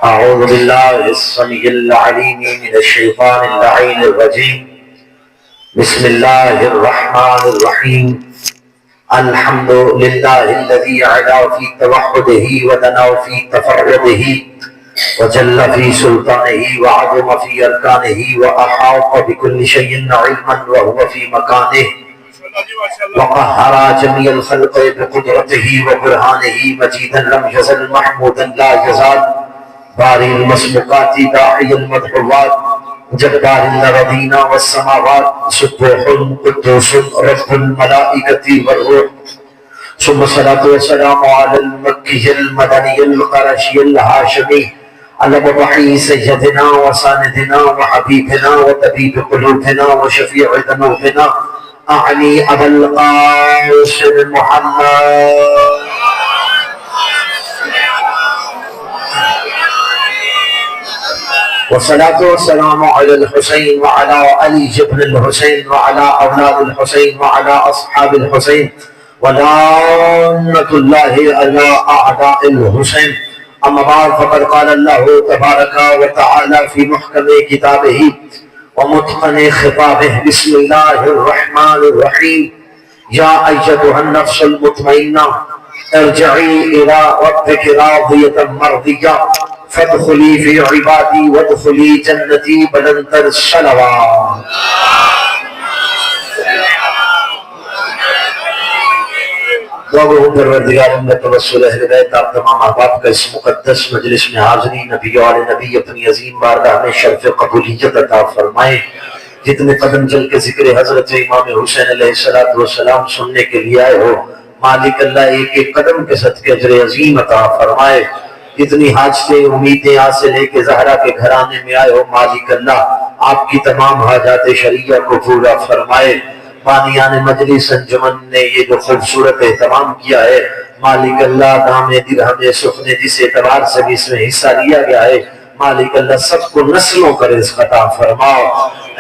أعوذ بالله السميع العليم من الشيطان اللعين الرجيم. بسم الله الرحمن الرحيم. الحمد لله الذي علا في توحده ودنا في تفرده وجل في سلطانه وعظم في أركانه وأحاط بكل شيء علما وهو في مكانه وقهر جميع الخلق بقدرته وبرهانه مجيدا لم يزل محمودا لا يزال بارئ المسبوقات داعي المدحوات جبار الأرضين والسماوات سبوح قدوس رب الملائكة والروح. ثم الصلاة والسلام على المكي المدني القرشي الهاشمي المضحي سيدنا وساندنا وحبيبنا وطبيب قلوبنا وشفيع ذنوبنا أعني أبا القاسم محمد والصلاة والسلام على الحسين وعلى علي جبر الحسين وعلى أولاد الحسين وعلى أصحاب الحسين ولعنة الله على أعداء الحسين. أما بعد فقد قال الله تبارك وتعالى في محكم كتابه ومتقن خطابه بسم الله الرحمن الرحيم. يا أيتها النفس المطمئنة ارجعي إلى ربك راضية مرضية فادخلی فی عبادی وادخلی جنتی بلند الصلوات. دعا پروردگار میں توسل اہل بیت آپ تمام احباب کا اس مقدس مجلس میں حاضری نبی اور نبی اپنی عظیم بارگاہ میں شرف قبولیت عطا فرمائے. جتنے قدم چل کے ذکر حضرت امام حسین علیہ السلام سننے کے لیے آئے ہو مالک اللہ ایک ایک قدم کے صدقے اجر عظیم عطا فرمائے. اتنی حاجتیں امیدیں آج سے لے کے زہرا کے گھرانے میں آئے ہو مالک اللہ آپ کی تمام حاجات شریعہ کو پورا فرمائے. بانیان مجلس انجمن نے یہ جو خوبصورت اہتمام کیا ہے مالک اللہ دام درہم سخن جس اعتبار سے بھی اس میں حصہ لیا گیا ہے مالک اللہ سب کو نسلوں کا رزق عطا فرما.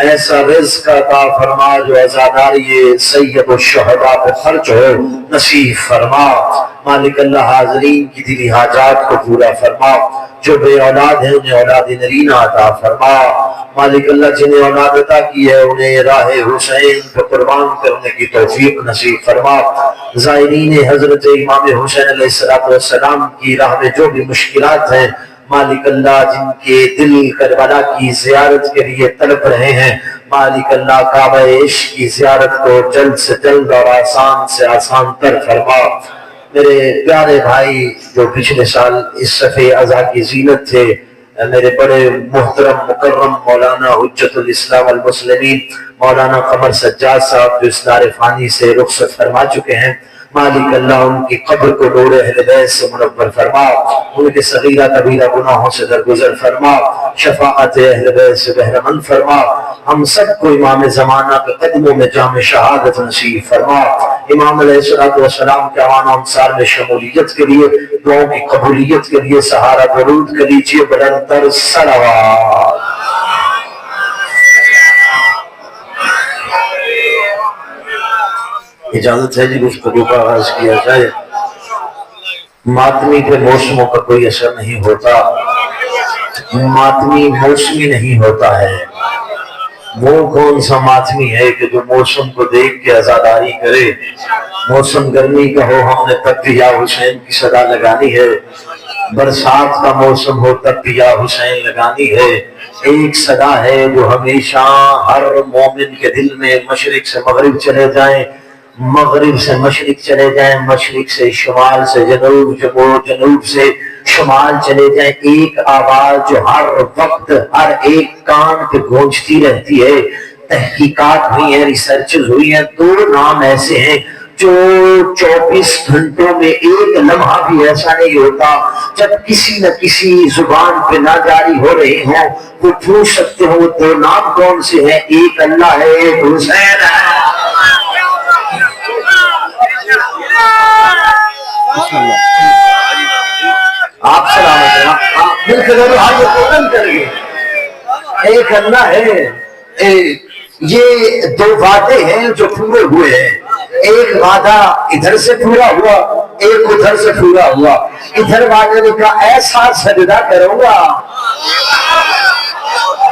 ایسا رزق عطا فرما جو عزاداری سید الشہداء پہ خرچ ہو نصیب فرما. مالک اللہ حاضرین کی دلی حاجات کو پورا فرما. جو بے اولاد ہیں انہیں اولاد نرینہ عطا فرما. مالک اللہ جنہیں اولاد عطا کی ہے انہیں راہ حسین پہ قربان کرنے کی توفیق نصیب فرما. زائرین حضرت امام حسین علیہ السلام کی راہ میں جو بھی مشکلات ہیں مالک اللہ جن کے دل کربلا کی زیارت کے لیے تڑپ رہے ہیں مالک اللہ کعبہ عشق کی زیارت کو جلد سے جلد اور آسان سے آسان تر فرما. میرے پیارے بھائی جو پچھلے سال اس صفحے اعضاء کی زینت تھے میرے بڑے محترم مکرم مولانا حجت الاسلام المسلمین مولانا قمر سجاد صاحب جو اس دار فانی سے رخصت فرما چکے ہیں مالک اللہ ان کی قبر کو نور اہل بیت سے منور فرما. ان کے صغیرہ کبیرہ گناہوں سے درگزر فرما. شفاعت اہل بیت سے بہرمند فرما. ہم سب کو امام زمانہ کے قدموں میں جام شہادت نصیب فرما. امام علیہ السلام کے اعوان و انصار میں شمولیت کے لیے دعاؤں کی قبولیت کے لیے سہارا درود کر لیجیے بلند تر صلوات. اجازت ہے جی گفتگو کا آغاز کیا جائے. ماتمی پہ موسموں کا کوئی اثر نہیں ہوتا. ماتمی موسمی نہیں ہوتا ہے. وہ کون سا ماتمی ہے کہ جو موسم کو دیکھ کے عزاداری کرے. موسم گرمی کا ہو ہم نے تب بھی یا حسین کی صدا لگانی ہے. برسات کا موسم ہو تب بھی یا حسین لگانی ہے. ایک صدا ہے جو ہمیشہ ہر مومن کے دل میں مشرق سے مغرب چلے جائیں مغرب سے مشرق چلے جائیں مشرق سے شمال سے جنوب جنوب سے شمال چلے جائیں. ایک آواز جو ہر وقت ہر ایک کان پہ گونجتی رہتی ہے. تحقیقات ہوئی ہیں ریسرچز ہوئی ہیں. دو نام ایسے ہیں جو 24 گھنٹوں میں ایک لمحہ بھی ایسا نہیں ہوتا جب کسی نہ کسی زبان پہ نہ جاری ہو رہی ہوں. وہ پوچھ سکتے ہو وہ دو نام کون سے ہیں. ایک اللہ ہے ایک حسین ہے. آپ سلامت ہیں. ایک اللہ ہے. یہ دو وعدے ہیں جو پورے ہوئے ہیں. ایک وعدہ ادھر سے پورا ہوا، ایک ادھر سے پورا ہوا. ادھر وعدے نے کہا ایسا سجدہ کروں گا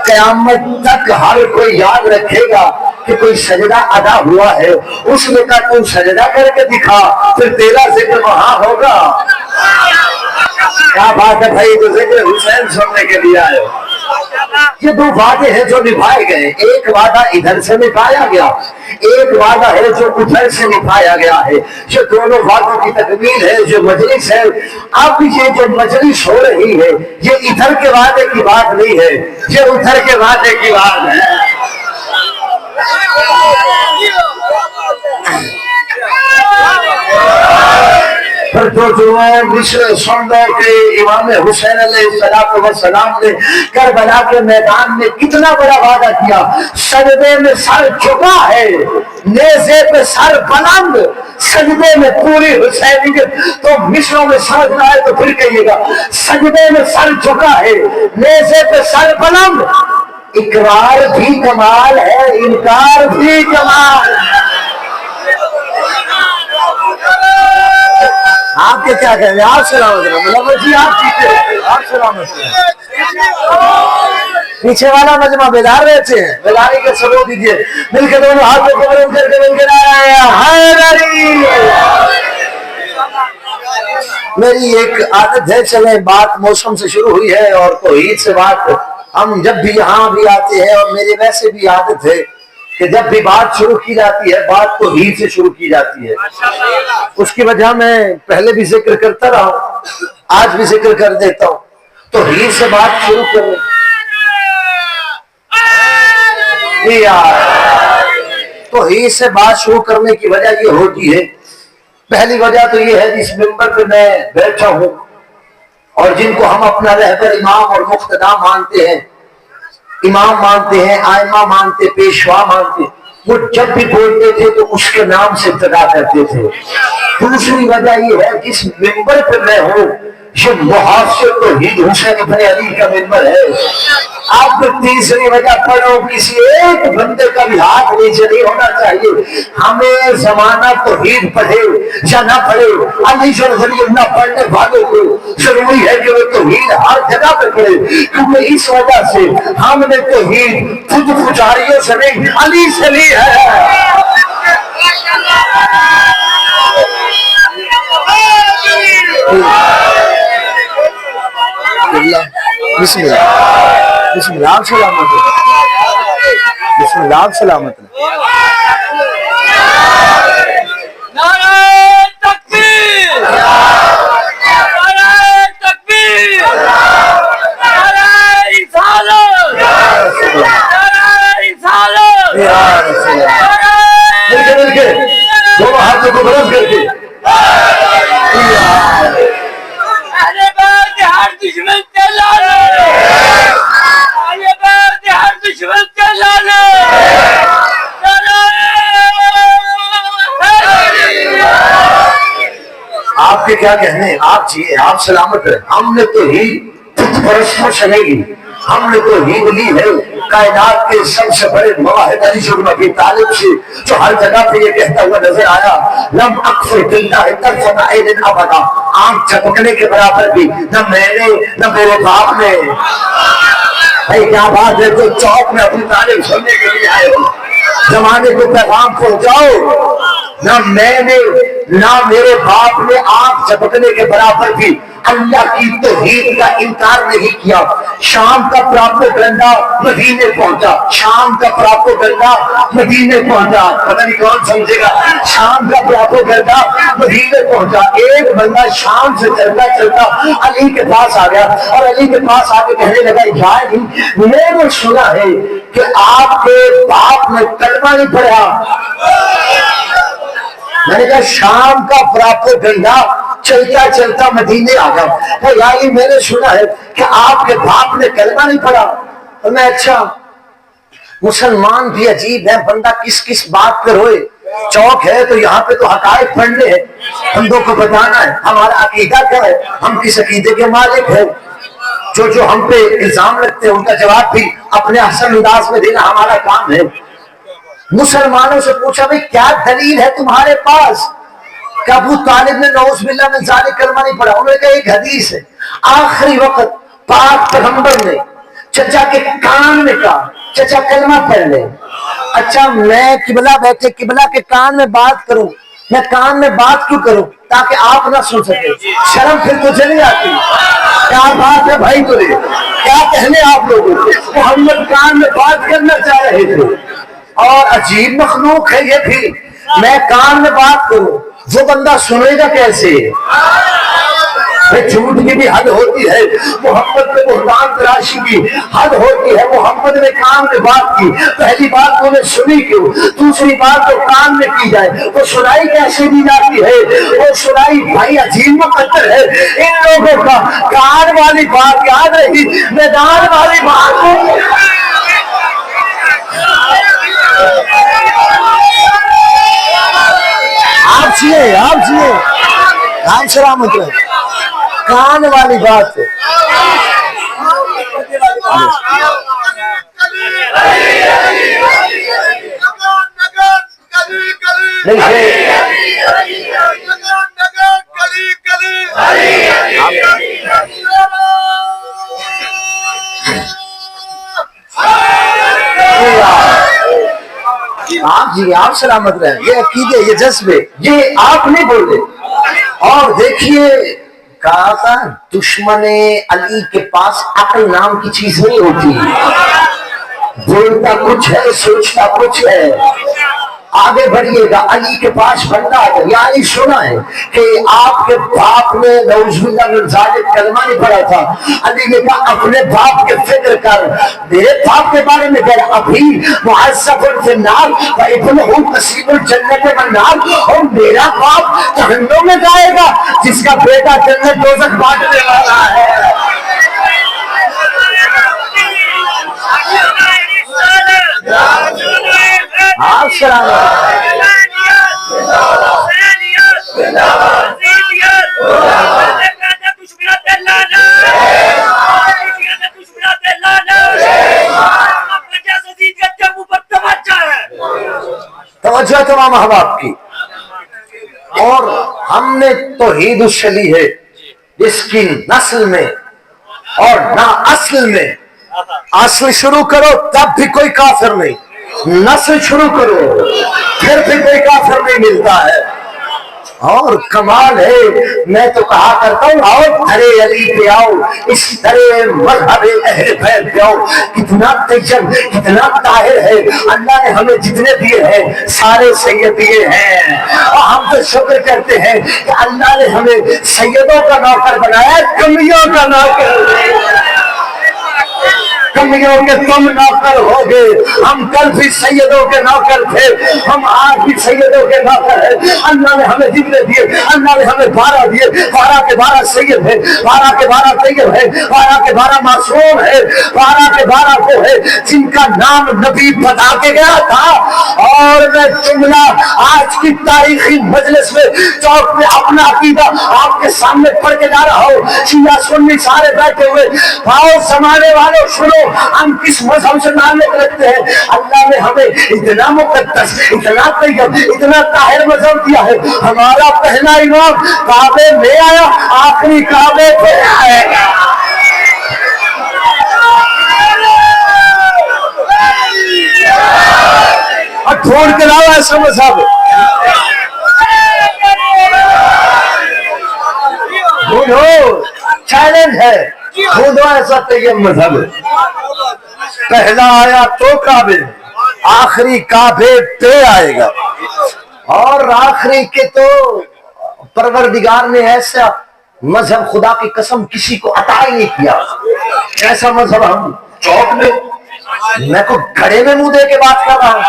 قیامت تک ہر کوئی یاد رکھے گا کہ کوئی سجدہ ادا ہوا ہے. اس نے کہا تم سجدہ کر کے دکھا پھر تیرا ذکر وہاں ہوگا. کیا بات ہے بھائی، تو ذکر حسین سننے کے لیے آئے. یہ دو وعدے ہیں جو نبھائے گئے. ایک وعدہ ادھر سے نبھایا گیا، ایک وعدہ ہے جو ادھر سے نبھایا گیا ہے. یہ دونوں وعدوں کی تکمیل ہے جو مجلس ہے. اب یہ جو مجلس ہو رہی ہے یہ ادھر کے وعدے کی بات نہیں ہے، یہ ادھر کے وعدے کی بات ہے. پھر جو مصر سن لو کہ امام حسین علیہ السلام نے کربلا کے میدان میں کتنا بڑا وعدہ کیا. سجدے میں سر جھکا ہے، نیزے پہ سر بلند، سجدے میں پوری حسینیت. تو مصروں میں سمجھنا ہے تو پھر کہیے گا سجدے میں سر جھکا ہے، نیزے پہ سر بلند. اقرار بھی کمال ہے، انکار بھی کمال ہے. آپ کے کیا کہیں گے؟ آپ سلامت رہے جی، آپ سلامت رہے. پیچھے والا مجمع بیدار رہتے ہیں، بیداری کے ثبوت دیجیے. مل کے دونوں ہاتھوں کو بلند کر کے مل کے حیدری. میری ایک عادت ہے، چلیں بات موسم سے شروع ہوئی ہے اور توحید سے بات ہم جب بھی یہاں بھی آتے ہیں، اور میری ویسے بھی عادت ہے کہ جب بھی بات شروع کی جاتی ہے بات توحید سے شروع کی جاتی ہے. اس کی وجہ میں پہلے بھی ذکر کرتا رہا ہوں، آج بھی ذکر کر دیتا ہوں. توحید سے بات شروع کرنے توحید سے بات شروع کرنے کی وجہ یہ ہوتی ہے. پہلی وجہ تو یہ ہے جس ممبر پہ میں بیٹھا ہوں اور جن کو ہم اپنا رہبر امام اور مقتدا مانتے ہیں، امام مانتے ہیں، آئمہ مانتے، پیشوا مانتے، وہ جب بھی بولتے تھے تو اس کے نام سے ابتدا کرتے تھے. دوسری وجہ یہ ہے جس ممبر پہ میں ہوں یہ محافظ توحید حسین ابن علی کا ممبر ہے. اب تیسری وجہ پڑھو، کسی ایک بندے کا بھی ہاتھ نیچے نہیں ہونا چاہیے. ہمیں زمانہ توحید پڑھے یا نہ پڑھے، علی ولی اللہ پڑھنے والوں کو ضروری ہے کہ وہ توحید ہر جگہ پہ پڑھے، کیونکہ اس وجہ سے ہم نے توحید خود پجاریوں سے نہیں علی سے لی ہے. بسم اللہ، بسم اللہ، آپ سلامت ہے، بسم اللہ، آپ سلامت ہے. نعرہ تکبیر، نعرہ تکبیر، نعرہ رسالت، نعرہ رسالت. مل کے دونوں ہاتھوں کو بلند کر کے اہل بیت ہر دشمن کے لانے، اہل بیت ہر دشمن کے لانے. آپ کے کیا کہنے، آپ جی آپ سلامت رہے. ہم نے تو ہی خود پرستوں سے نہیں لی، ہم نے تو ہی لی ہے کائنات کے سب سے بڑے مواحد علی بن ابی طالب سے، جو ہر جگہ پہ یہ کہتا ہوا نظر آیا لم اکفر باللہ طرفۃ عین ابدا. آنکھ جھپکنے کے برابر بھی نہ میں نے نہ میرے باپ نے. بھائی کیا بات ہے، تو چوک میں اپنی تعلیم سننے کے لیے آئے ہو، زمانے کو پیغام پہنچاؤ. نہ میں نے نہ میرے باپ نے آنکھ جھپکنے کے برابر بھی اللہ کی توحید کا انکار نہیں کیا. شام کا پراپوگنڈا مدینے پہنچا، شام کا پراپوگنڈا مدینے پہنچا. پتہ نہیں کون سمجھے گا، شام کا پراپوگنڈا مدینے پہنچا. ایک بندہ شام سے چلتا چلتا علی کے پاس آ گیا اور علی کے پاس آ کے کہنے لگا یا علی، میں نے سنا ہے کہ آپ کے باپ نے کلمہ نہیں پڑھا. میں نے کہا شام کا پراپوگنڈا چلتا چلتا مدینے آ گیا. یعنی میں نے سنا ہے کہ آپ کے باپ نے کلمہ نہیں پڑھا. اور میں اچھا مسلمان بھی عجیب ہے، بندہ کس کس بات پہ روئے. چوک ہے تو یہاں پہ تو حقائق پڑھنے ہیں، بندوں کو بتانا ہے ہمارا عقیدہ کیا ہے، ہم کس عقیدے کے مالک ہیں. جو ہم پہ الزام رکھتے ہیں ان کا جواب بھی اپنے احسن انداز میں دینا ہمارا کام ہے. مسلمانوں سے پوچھا بھائی کیا دلیل ہے تمہارے پاس کہ ابو طالب نے نعوذ باللہ من ذالک کلمہ نہیں پڑھا؟ انہوں نے کہا ایک حدیث ہے، آخری وقت پاک پیغمبر نے چچا کے کان میں کہا چچا کلمہ پڑھ لے۔ اچھا میں قبلہ بیٹھے قبلہ کے کان میں بات کروں، میں کان میں بات کیوں کروں؟ تاکہ آپ نہ سن سکے، شرم پھر تجھے نہیں آتی؟ کیا بات ہے بھائی تجھے، کیا کہنے آپ لوگوں کو؟ محمد کان میں بات کرنا چاہ رہے تھے، اور عجیب مخلوق ہے یہ بھی، میں کان میں بات کروں وہ بندہ سنے گا کیسے؟ جھوٹ کی بھی حد ہوتی ہے، محمد پہ بہتان تراشی کی حد ہوتی ہے۔ محمد نے کان میں بات کی، پہلی بات تو نے سنی کیوں، دوسری بات تو کان میں کی جائے، وہ سنائی کیسے دی جاتی ہے؟ وہ سنائی بھائی عجیب مقدر ہے۔ ان لوگوں کا کان والی بات یاد رہی، میدان والی بات آپ سنیے کان سلامت رہے، کان والی بات ہے۔ آپ سلامت رہیں، یہ عقیدے، یہ جذبے، یہ آپ نہیں بولے۔ اور دیکھیے کہا تھا دشمن علی کے پاس عقل نام کی چیز نہیں ہوتی، بولتا کچھ ہے سوچتا کچھ ہے۔ آگے بڑھیے گا، علی کے پاس بندہ ہے، یعنی سنا ہے کہ آپ کے باپ نے نعوذ باللہ من ذالک کلمہ نہیں پڑھا تھا۔ علی نے کہا اپنے باپ کے فکر کر، میرے باپ کے بارے میں کہہ ابھی معذب فی النار وابنہ قصیب الجنت والنار، اور میرا باپ جہنم میں جائے گا جس کا بیٹا جنت دوزخ بانٹنے والا ہے۔ آپ سلام توجہ تمام احباب کی۔ اور ہم نے توحید الشلی ہے جس کی نسل میں اور نہ اصل میں، اصل شروع کرو تب بھی کوئی کافر نہیں، نسل شروع کرو پھر بھی کوئی کافر نہیں ملتا ہے۔ اور کمال ہے، میں تو کہا کرتا ہوں آؤ دھرے علی پہ آؤ، اس دھرے مذہب اہل بیت پہ آؤ۔ کتنا طیب کتنا طاہر ہے، اللہ نے ہمیں جتنے دیے ہیں سارے سید دیے ہیں، اور ہم تو شکر کرتے ہیں کہ اللہ نے ہمیں سیدوں کا نوکر بنایا، کمیوں کا نوکر۔ کمیوں کے تم نوکر ہو گئے، ہم کل بھی سیدوں کے نوکر تھے، ہم آج بھی سیدوں کے نوکر ہیں۔ اللہ نے ہمیں جتنے دیے، اللہ نے ہمیں 12 دیے، 12 کے 12 سید ہیں، 12 کے 12 طیب ہیں، 12 کے 12 معصوم ہیں، 12 کے 12 وہ ہے جن کا نام نبی بتا کے گیا تھا۔ اور میں جملہ آج کی تاریخی مجلس میں چوک میں اپنا عقیدہ آپ کے سامنے پڑھ کے جا رہا ہوں، شیعہ سنی سارے بیٹھے ہوئے، آؤ زمانے والوں سنو ہم کس مذہب سے تعلق رکھتے ہیں۔ اللہ نے ہمیں اتنا مقدس، اتنا طیب، اتنا طاہر مذہب دیا ہے۔ ہمارا پہلا امام کعبے میں آیا، آخری کعبے پہ آئے گا۔ اور ڈھونڈ کے لاؤ ایسا مذہب، ڈھونڈو، چیلنج ہے، ڈھونڈو ایسا طیب مذہب۔ پہلا آیا تو کعبے، آخری کعبے پہ آئے گا۔ اور آخری کے تو پروردگار نے ایسا مذہب خدا کی قسم کسی کو عطا ہی نہیں کیا، ایسا مذہب ہم چوک میں کو گھڑے میں منہ دے کے بات کر رہا ہوں،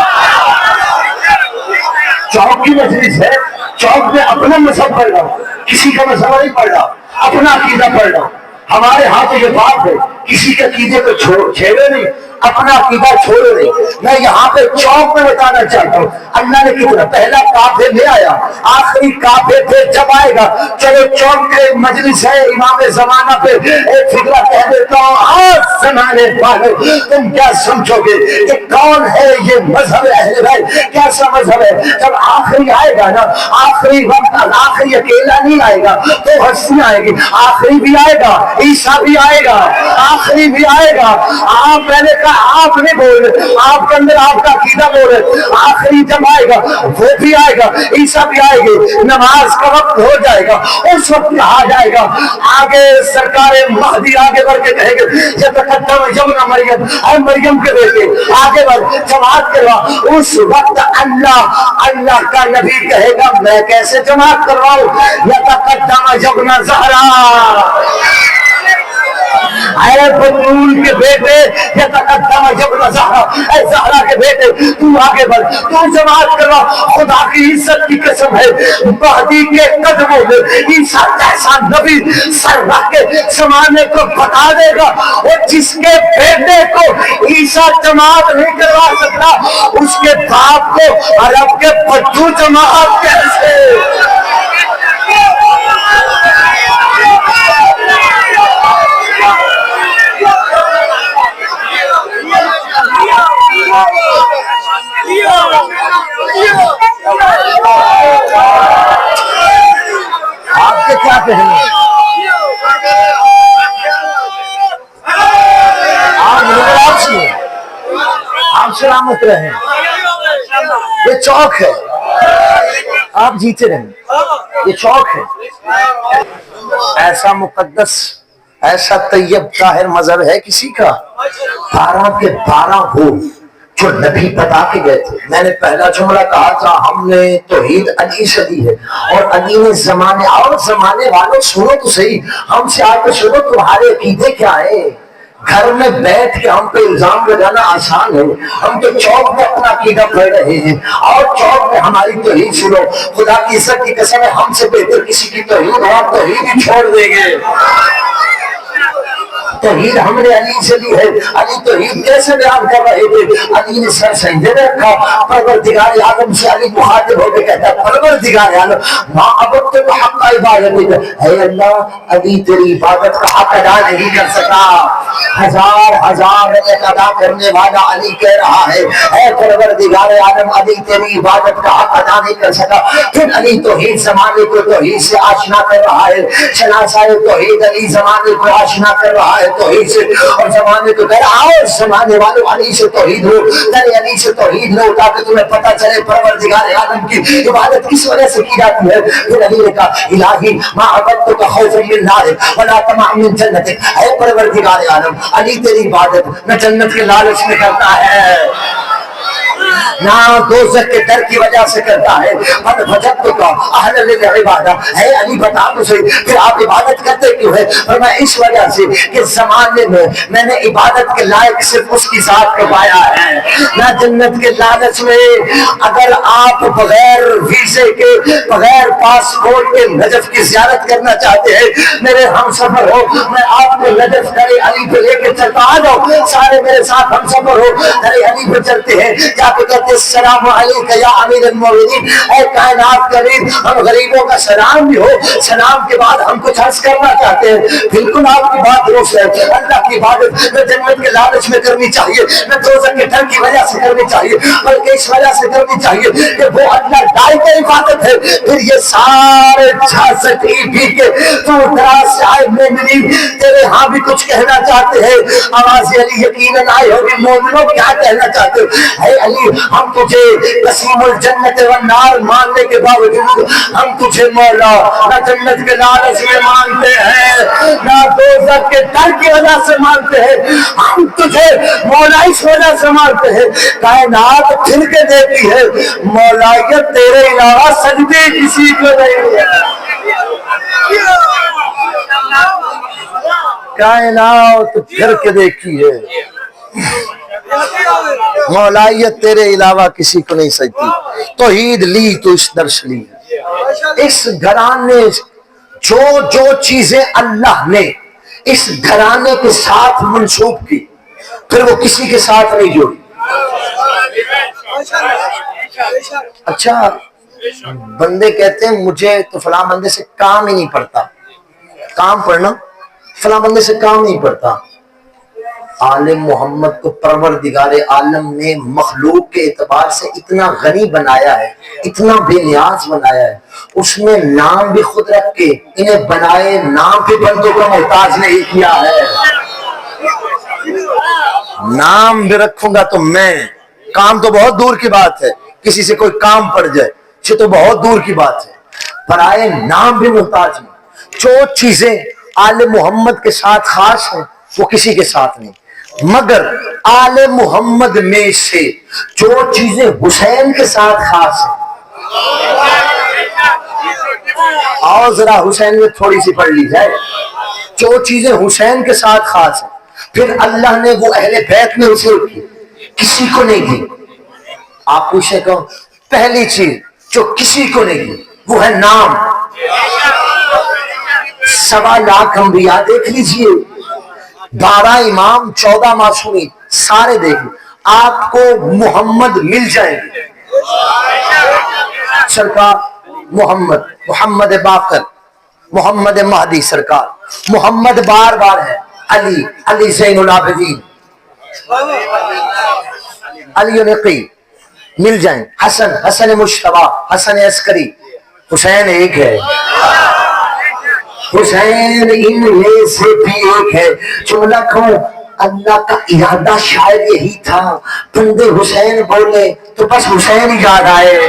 چوک کی مجلس ہے، چوک میں اپنا مذہب پڑھ رہا ہوں، کسی کا مذہب نہیں پڑھ رہا، اپنا عقیدہ پڑھ رہا ہوں۔ ہمارے ہاتھ یہ بات ہے کسی کے عقیدے کو چھیڑے نہیں، اپنا عقیدہ چھوڑے نہیں۔ میں یہاں پہ چوک میں بتانا چاہتا ہوں اللہ نے کتنا پہلا کعبے میں آیا، آخری کعبے پہ جب آئے گا۔ چلو چوک کے مجلس ہے امام زمانہ پہ ایک فکرہ کہہ دیتا ہوں، زمانے والوں تم کیا سمجھو گے کہ کون ہے یہ مذہب اہل بیت؟ کیسا مذہب ہے؟ جب آخری آئے گا نا، آخری وقت آخری اکیلا نہیں آئے گا تو ہستی آئے گی، آخری بھی آئے گا، عیسیٰ بھی آئے گا، آخری بھی آئے گا۔ آپ میں نے کہا آپ نہیں بول رہے، آپ کے اندر آپ کا عقیدہ بول رہے، آخری جب آئے گا وہ بھی آئے گا، عیسیٰ بھی آئے گی، نماز کا وقت ہو جائے گا، اس وقت کہا جائے گا آگے سرکار مہدی آگے بڑھ کے کہے گے یہ تقدم یمنا مریم، اے مریم کے بیٹے آگے بڑھ جماعت کروا۔ اس وقت اللہ کا نبی کہے گا میں کیسے جماعت کرواؤں؟ یا تقدم یمنا زہرا، اے بطول کے بیٹے یا تقدم یمنا زہرا، اے زہرا کے بیٹے تو آگے بڑھ، تو جماعت کروا۔ خدا کی عزت کی قسم ہے مہدی کے قدموں میں عیسیٰ جیسا نبی سر رکھ کے زمانے کو بتا دے گا، اور جس کے بیٹے کو عیسیٰ جماعت نہیں کروا سکتا اس کے باپ کو عرب کے پٹھو جماعت کیسے؟ آپ کے کیا کہنے آپ سلامت رہیں، یہ چوک ہے، آپ جیتے رہیں، یہ چوک ہے۔ ایسا مقدس ایسا طیب طاہر مذہب ہے کسی کا؟ 12 کے 12 ہو جو نبی بتا کے گئے تھے۔ میں نے پہلا جملہ کہا تھا ہم نے توحید علی سے دی ہے، اور علی نے زمانے والوں سنو تو صحیح، ہم سے آ کے سنو تمہارے عقیدے کیا ہے۔ گھر میں بیٹھ کے ہم پہ الزام لگانا آسان ہے، ہم تو چوک میں اپنا عقیدہ پڑھ رہے ہیں، اور چوک میں ہماری توحید سنو۔ خدا کی عزت کی قسم ہے ہم سے بہتر کسی کی توحید ہو آپ توحید ہی چھوڑ دیں گے۔ توحید ہم نے علی سے لی ہے۔ علی توحید کیسے بیان کر رہے تھے؟ علی نے سر سجدے میں رکھا، پروردگار عالم سے علی مخاطب ہو کے کہتا ہے پروردگار عالم ما عبدت حق عبادتک، اے اللہ علی تیری عبادت کا حق ادا نہیں کر سکا۔ ہزار ایک ادا کرنے والا علی کہہ رہا ہے اے پروردگار عالم علی تیری عبادت کا حق ادا نہیں کر سکا۔ پھر علی توحید زمانے کو توحید سے آشنا کر رہا ہے، شناسہ توحید علی زمانے کو آشنا کر رہا ہے توحید سے، اور زمانے کو کہہ رہا ہے زمانے والوں علی سے توحید ہو، علی سے توحید لو تاکہ تمہیں پتہ چلے پروردگار عالم کی عبادت کس وجہ سے کی جاتی ہے۔ پھر علی نے کہا الہی ما عبدتک خوفا من نارک ولا طمعا من جنتک، اے پروردگار عالم علی تیری عبادت میں جنت کے لالچ میں کرتا ہے نہ دوزخ کے ڈر کی وجہ سے کرتا ہے۔ قد وجدتک اہلا للعبادہ، اے علی بتا تو صحیح پھر آپ عبادت کرتے کیوں ہے؟ اور میں اس وجہ سے کہ زمانے میں نے عبادت کے لائق صرف اس کی ذات کو پایا ہے، نہ جنت کے لالچ میں۔ اگر آپ بغیر ویزے کے بغیر پاسپورٹ کے نجف کی زیارت کرنا چاہتے ہیں میرے ہم سفر ہو، میں آپ کو نجف کرے علی پہ لے کے چلتا آ جاؤ، سارے میرے ساتھ ہم سفر ہو، ارے علی پہ چلتے ہیں جا کے کہتے السلام علیکہ یا امیر المومنین، اے کائنات کریم ہم غریبوں کا سلام بھی ہو، سلام کے بعد ہم کچھ عرض کرنا چاہتے ہیں۔ بالکل آپ کی بات درست ہے، اللہ کی عبادت میں جنت کے لالچ میں کرنی چاہیے، میں دوزخ کے ڈر کی وجہ سے کرنی چاہیے، بلکہ اس وجہ سے کرنی چاہیے کہ وہ اللہ لائق عبادت ہے۔ پھر یہ سارے چھاسٹ بھی کے تو دراز سے آئے مومنین تیرے ہاں بھی کچھ کہنا چاہتے ہیں۔ آواز علی یقیناً آئے ہوگی مومنوں کیا کہنا چاہتے ہیں؟ اے علی ہم تجھے قسیم الجنت والنار ماننے کے باوجود ہم تجھے مولا نہ جنت کے لالچ میں مانتے ہیں نہ دوزخ کے ڈر کی وجہ سے مانتے ہیں، ہم تجھے مولا اس وجہ سے مانتے ہیں۔ کائنات پھر کے دیتی ہے مولائیت تیرے علاوہ سجدے کسی کو نہیں ہے، کائنات پھر کے دیکھی ہے مولائیت تیرے علاوہ کسی کو نہیں سجتی۔ توحید لی تو اس درس لی، اس گھرانے جو چیزیں اللہ نے اس گھرانے کے ساتھ منسوب کی پھر وہ کسی کے ساتھ نہیں جوڑی۔ اچھا بندے کہتے ہیں مجھے تو فلاں بندے سے کام ہی نہیں پڑتا، کام پڑھنا فلاں بندے سے کام نہیں پڑتا، آل محمد کو پروردگار عالم نے مخلوق کے اعتبار سے اتنا غنی بنایا ہے، اتنا بے نیاز بنایا ہے، اس میں نام بھی خود رکھ کے انہیں بنائے نام بھی بندوں کا محتاج نہیں کیا ہے۔ نام بھی رکھوں گا تو میں، کام تو بہت دور کی بات ہے، کسی سے کوئی کام پڑ جائے یہ تو بہت دور کی بات ہے، پر آئے نام بھی محتاج نہیں۔ جو چیزیں آل محمد کے ساتھ خاص ہیں وہ کسی کے ساتھ نہیں، مگر آل محمد میں سے جو چیزیں حسین کے ساتھ خاص ہیں، اور ذرا حسین میں تھوڑی سی پڑھ لی جائے، جو چیزیں حسین کے ساتھ خاص ہیں پھر اللہ نے وہ اہل بیت میں اسے کی، کسی کو نہیں دی۔ آپ پوچھیں کہ پہلی چیز جو کسی کو نہیں دی وہ ہے نام۔ 1.25 لاکھ انبیاء دیکھ لیجئے، 12 امام، 14 معصومین، سارے دیکھ لیں، آپ کو محمد مل جائیں گے۔ سرکار محمد، محمد باقر، محمد مہدی سرکار، محمد بار بار ہے، علی، علی زین العابدین، علی نقی مل جائیں، حسن، حسن مجتبی، حسن عسکری، حسین ایک ہے، حسین ان میں سے بھی ایک ہے۔ جو لکھوں اللہ کا ارادہ شاید یہی تھا، بندے حسین بولے تو بس حسین ہی یاد آئے،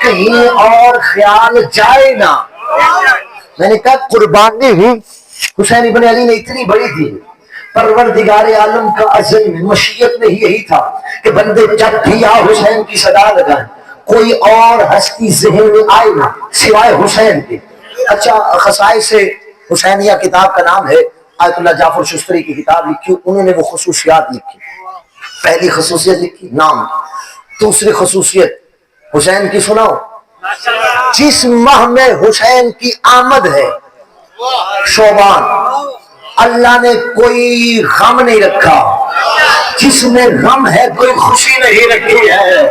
کہیں اور خیال جائے نہ۔ میں نے کہا قربانی ہی حسین ابن علی نے اتنی بڑی تھی، پروردگار عالم کا عزم مشیت میں یہی تھا کہ بندے جب بھی یا حسین کی صدا لگائیں کوئی اور ہستی ذہن میں آئے نہ سوائے حسین کے۔ اچھا، خصائص حسینیہ کتاب کا نام ہے، آیت اللہ جعفر شستری کی کتاب لکھی، انہوں نے وہ خصوصیات لکھی۔ پہلی خصوصیت لکھی نام، دوسری خصوصیت حسین کی سناؤ، جس ماہ میں حسین کی آمد ہے شعبان، اللہ نے کوئی غم نہیں رکھا، جس میں غم ہے کوئی خوشی نہیں رکھی ہے۔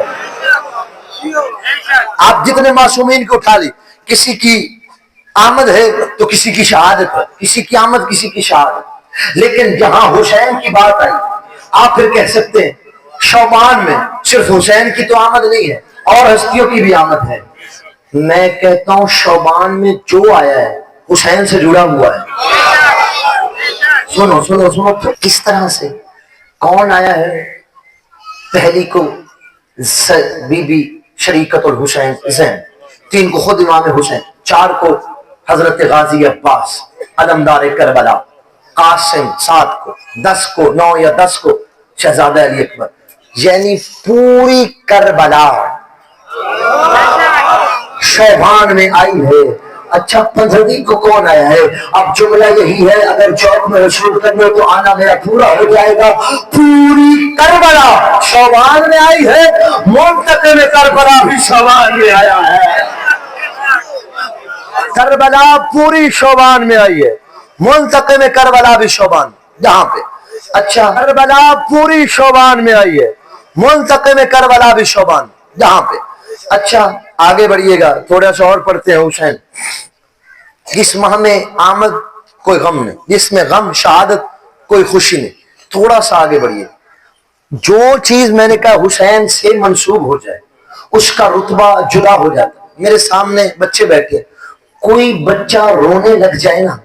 آپ جتنے معصومین کو اٹھا لی، کسی کی آمد ہے تو کسی کی شہادت ہے، کسی کی آمد کسی کی شہادت، لیکن جہاں حسین کی بات آئی آپ پھر کہہ سکتے ہیں شعبان میں صرف حسین کی تو آمد نہیں ہے اور ہستیوں کی بھی آمد ہے۔ میں کہتا ہوں شعبان میں جو آیا ہے حسین سے جڑا ہوا ہے۔ سنو سنو سنو، کس طرح سے، کون آیا ہے؟ پہلی کو بی بی شریکت الحسین زین، 3 کو خود امام حسین، 4 کو حضرت غازی عباس علمدار کربلا، قاسم 7 کو، 10 کو 9 یا 10 کو شہزادہ علی اکبر، یعنی پوری کربلا شعبان میں آئی ہے۔ اچھا 15 کو کون آیا ہے؟ اب جملہ یہی ہے، اگر چوک میں رسول کرنے تو آنا میرا پورا ہو جائے گا۔ پوری کربلا شعبان میں آئی ہے، منتقم کربلا بھی شعبان میں آیا ہے۔ کربلا پوری شعبان میں آئی ہے، منتقم کربلا بھی شعبان یہاں پہ۔ اچھا کربلا پوری شعبان میں آئی ہے، منتقم کربلا بھی شعبان یہاں پہ۔ اچھا آگے بڑھیے گا، تھوڑا سا اور پڑھتے ہیں حسین۔ جس ماہ میں آمد کوئی غم نہیں، جس میں غم شہادت کوئی خوشی نہیں۔ تھوڑا سا آگے بڑھیے، جو چیز میں نے کہا حسین سے منسوب ہو جائے اس کا رتبہ جدا ہو جاتا۔ میرے سامنے بچے بیٹھے، کوئی بچہ رونے لگ جائے نا،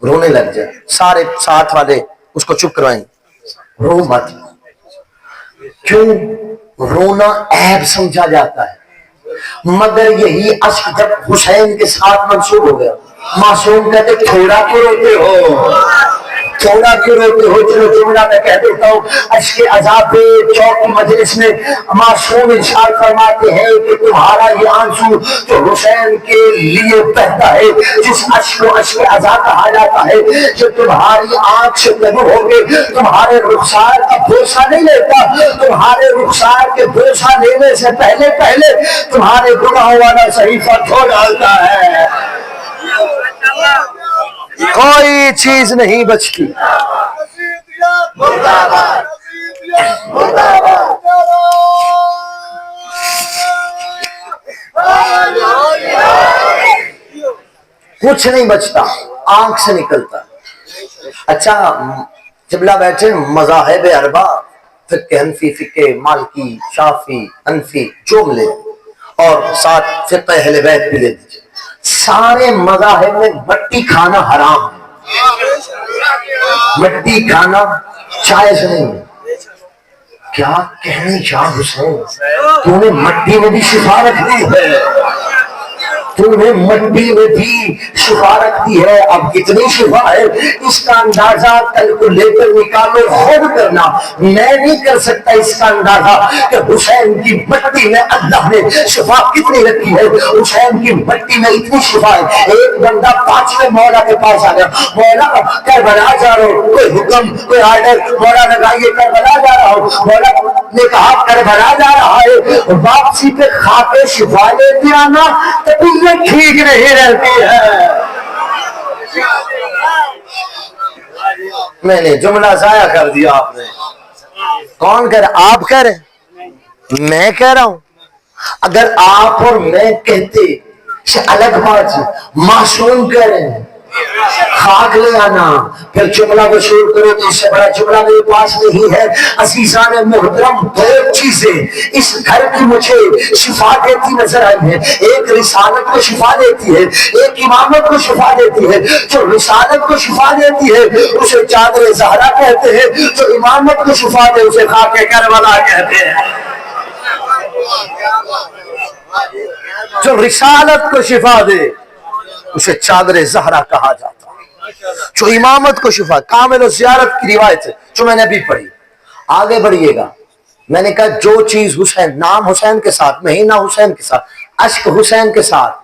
رونے لگ جائے، سارے ساتھ والے اس کو چپ کروائیں، رو مت۔ کیوں؟ رونا عیب سمجھا جاتا ہے، مگر یہی اشک جب حسین کے ساتھ منسوب ہو گیا، معصوم کہتے تھوڑا کیوں روتے ہو، تھوڑا کیوں روتے ہو؟ چلو جملہ میں کہہ دیتا ہوں، اشک عذاب چوک کی مجلس میں معصوم ارشاد فرماتے ہیں کہ تمہارا یہ آنسو جو حسین کے لیے بہتا ہے، جس اشک کو اشک عذاب کہا جاتا ہے، جو تمہاری آنکھ سے لگو ہوگے، تمہارے رخسار کا بوسہ نہیں لیتا، تمہارے رخسار کے بوسہ لینے سے پہلے پہلے تمہارے گناہوں والا صحیفہ دھو ڈالتا ہے، کوئی چیز نہیں بچتی۔ کچھ نہیں بچتا، آنکھ سے نکلتا، اچھا جبلا بیٹھے مذاہب اربع فقہ حنفی، فقہ مالکی، شافعی، حنفی جو ملے اور ساتھ فقہ اہل بیت بھی لے دیجیے، سارے مذاہب میں مٹی کھانا حرام ہے، مٹی کھانا جائز نہیں ہے۔ کیا کہنے جا حسین، تو نے مٹی میں بھی شفا رکھ دی ہے، تو نے مٹی میں بھی شفا رکھ دی ہے۔ اب کتنی شفا ہے اس کا اندازہ کیلکولیٹر نکالو خود کرنا، میں نہیں کر سکتا اس کا اندازہ کہ حسین کی مٹی میں اللہ نے شفا کتنی رکھی ہے۔ حسین کی مٹی میں اتنی شفا ہے، ایک بندہ 5ویں مولا کے پاس آ گیا، مولا کربلا جا رہا ہوں، کوئی حکم کوئی آرڈر، مولا لگائیے کربلا جا رہا ہوں۔ مولا نے کہا کربلا جا رہا ہے، واپسی پہ کھا کے شفا لیتے آنا، طبیعت ٹھیک نہیں رہتی ہے۔ میں نے جملہ ضائع کر دیا، آپ نے کون کہہ رہا؟ آپ کہہ رہے، میں کہہ رہا ہوں۔ اگر آپ اور میں کہتے الگ بات ہے، معصوم کہہ رہے ہیں خاک لے آنا، پھر جملہ وصول کرو تو اس سے بڑا جملہ میرے پاس نہیں ہے۔ عزیزان محترم، دو چیزیں اس گھر کی مجھے شفا دیتی نظر آئی ہیں، ایک رسالت کو شفا دیتی ہے، ایک امامت کو شفا دیتی ہے۔ جو رسالت کو شفا دیتی ہے اسے چادر زہرا کہتے ہیں، جو امامت کو شفا دے اسے خاک کربلا کہتے ہیں۔ جو رسالت کو شفا دے اسے چادر زہرا کہا جاتا ہے، جو امامت کو شفا۔ کامل و زیارت کی روایت ہے جو میں نے ابھی پڑھی، آگے بڑھیے گا۔ میں نے کہا جو چیز حسین، نام حسین کے ساتھ، مہینہ حسین کے ساتھ، اشک حسین کے ساتھ،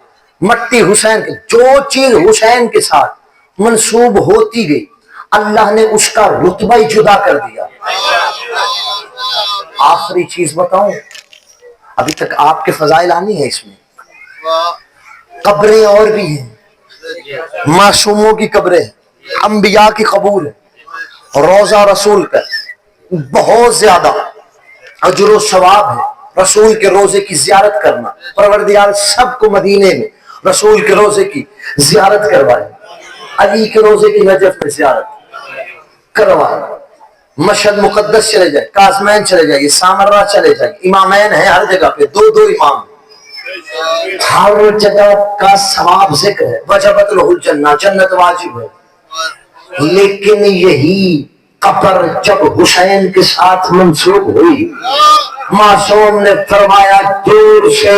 مٹی حسین کے، جو چیز حسین کے ساتھ منسوب ہوتی گئی اللہ نے اس کا رتبہ ہی جدا کر دیا۔ آخری چیز بتاؤں، ابھی تک آپ کے فضائل آنی ہے اس میں، قبریں اور بھی ہیں، معصوموں کی قبریں، انبیاء کی قبور ہے، روضہ رسول کا بہت زیادہ اجر و ثواب ہے۔ رسول کے روزے کی زیارت کرنا، پروردگار سب کو مدینے میں رسول کے روزے کی زیارت کروائے، علی کے روزے کی نجف میں زیارت کروائے، مشہد مقدس چلے جائے، کاظمین چلے جائے، سامرہ چلے جائے، امامین ہیں ہر جگہ پہ، دو دو امام، ہر جگہ کا ثواب ذکر ہے، وجبت لہ الجنہ، جنت واجب ہے۔ لیکن یہی قبر جب حسین کے ساتھ منسوب ہوئی، معصوم نے فرمایا دور سے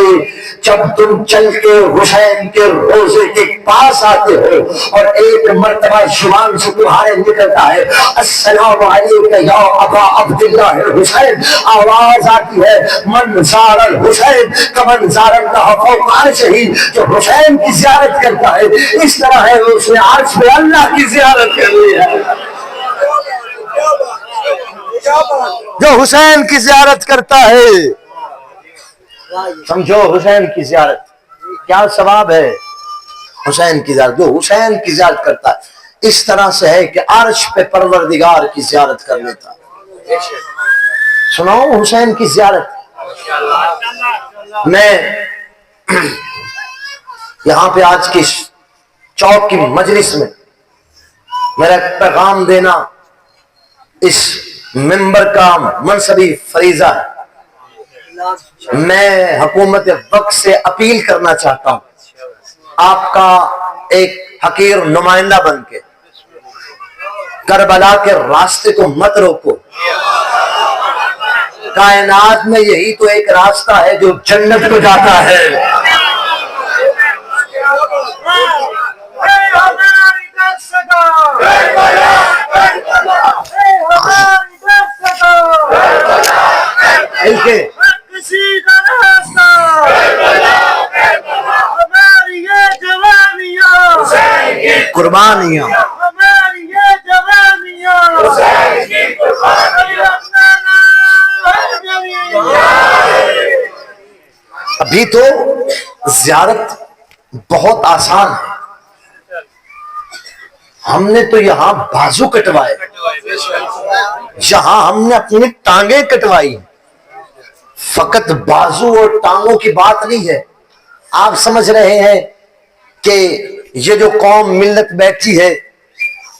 جب تم چل کے حسین کے روزے کے پاس آتے ہو اور ایک مرتبہ زبان سے تمہارے نکلتا ہے السلام علیکم یا ابا عبداللہ الحسین، آواز آتی ہے من زار الحسین کمن زار اللہ فوق عرش ہی، جو حسین کی زیارت کرتا ہے اس طرح ہے اس نے عرش پہ اللہ کی زیارت کر لی ہے۔ جو حسین کی زیارت کرتا ہے، سمجھو حسین کی زیارت کیا ثواب ہے۔ حسین کی زیارت، جو حسین کی زیارت کرتا ہے اس طرح سے ہے کہ عرش پہ پروردگار کی زیارت کر لیتا۔ سناؤ حسین کی زیارت۔ میں یہاں پہ آج کی چوک کی مجلس میں میرا پیغام دینا اس ممبر کا منصبی فریضہ ہے۔ میں حکومت وقت سے اپیل کرنا چاہتا ہوں، آپ کا ایک حقیر نمائندہ بن کے کربلا کے راستے کو مت روکو۔ کائنات میں یہی تو ایک راستہ ہے جو جنت کو جاتا ہے۔ قربانیاں ابھی تو زیارت بہت آسان ہے، ہم نے تو یہاں بازو کٹوائے، یہاں ہم نے اپنی ٹانگیں کٹوائی۔ فقط بازو اور ٹانگوں کی بات نہیں ہے، آپ سمجھ رہے ہیں کہ یہ جو قوم ملت بیٹھی ہے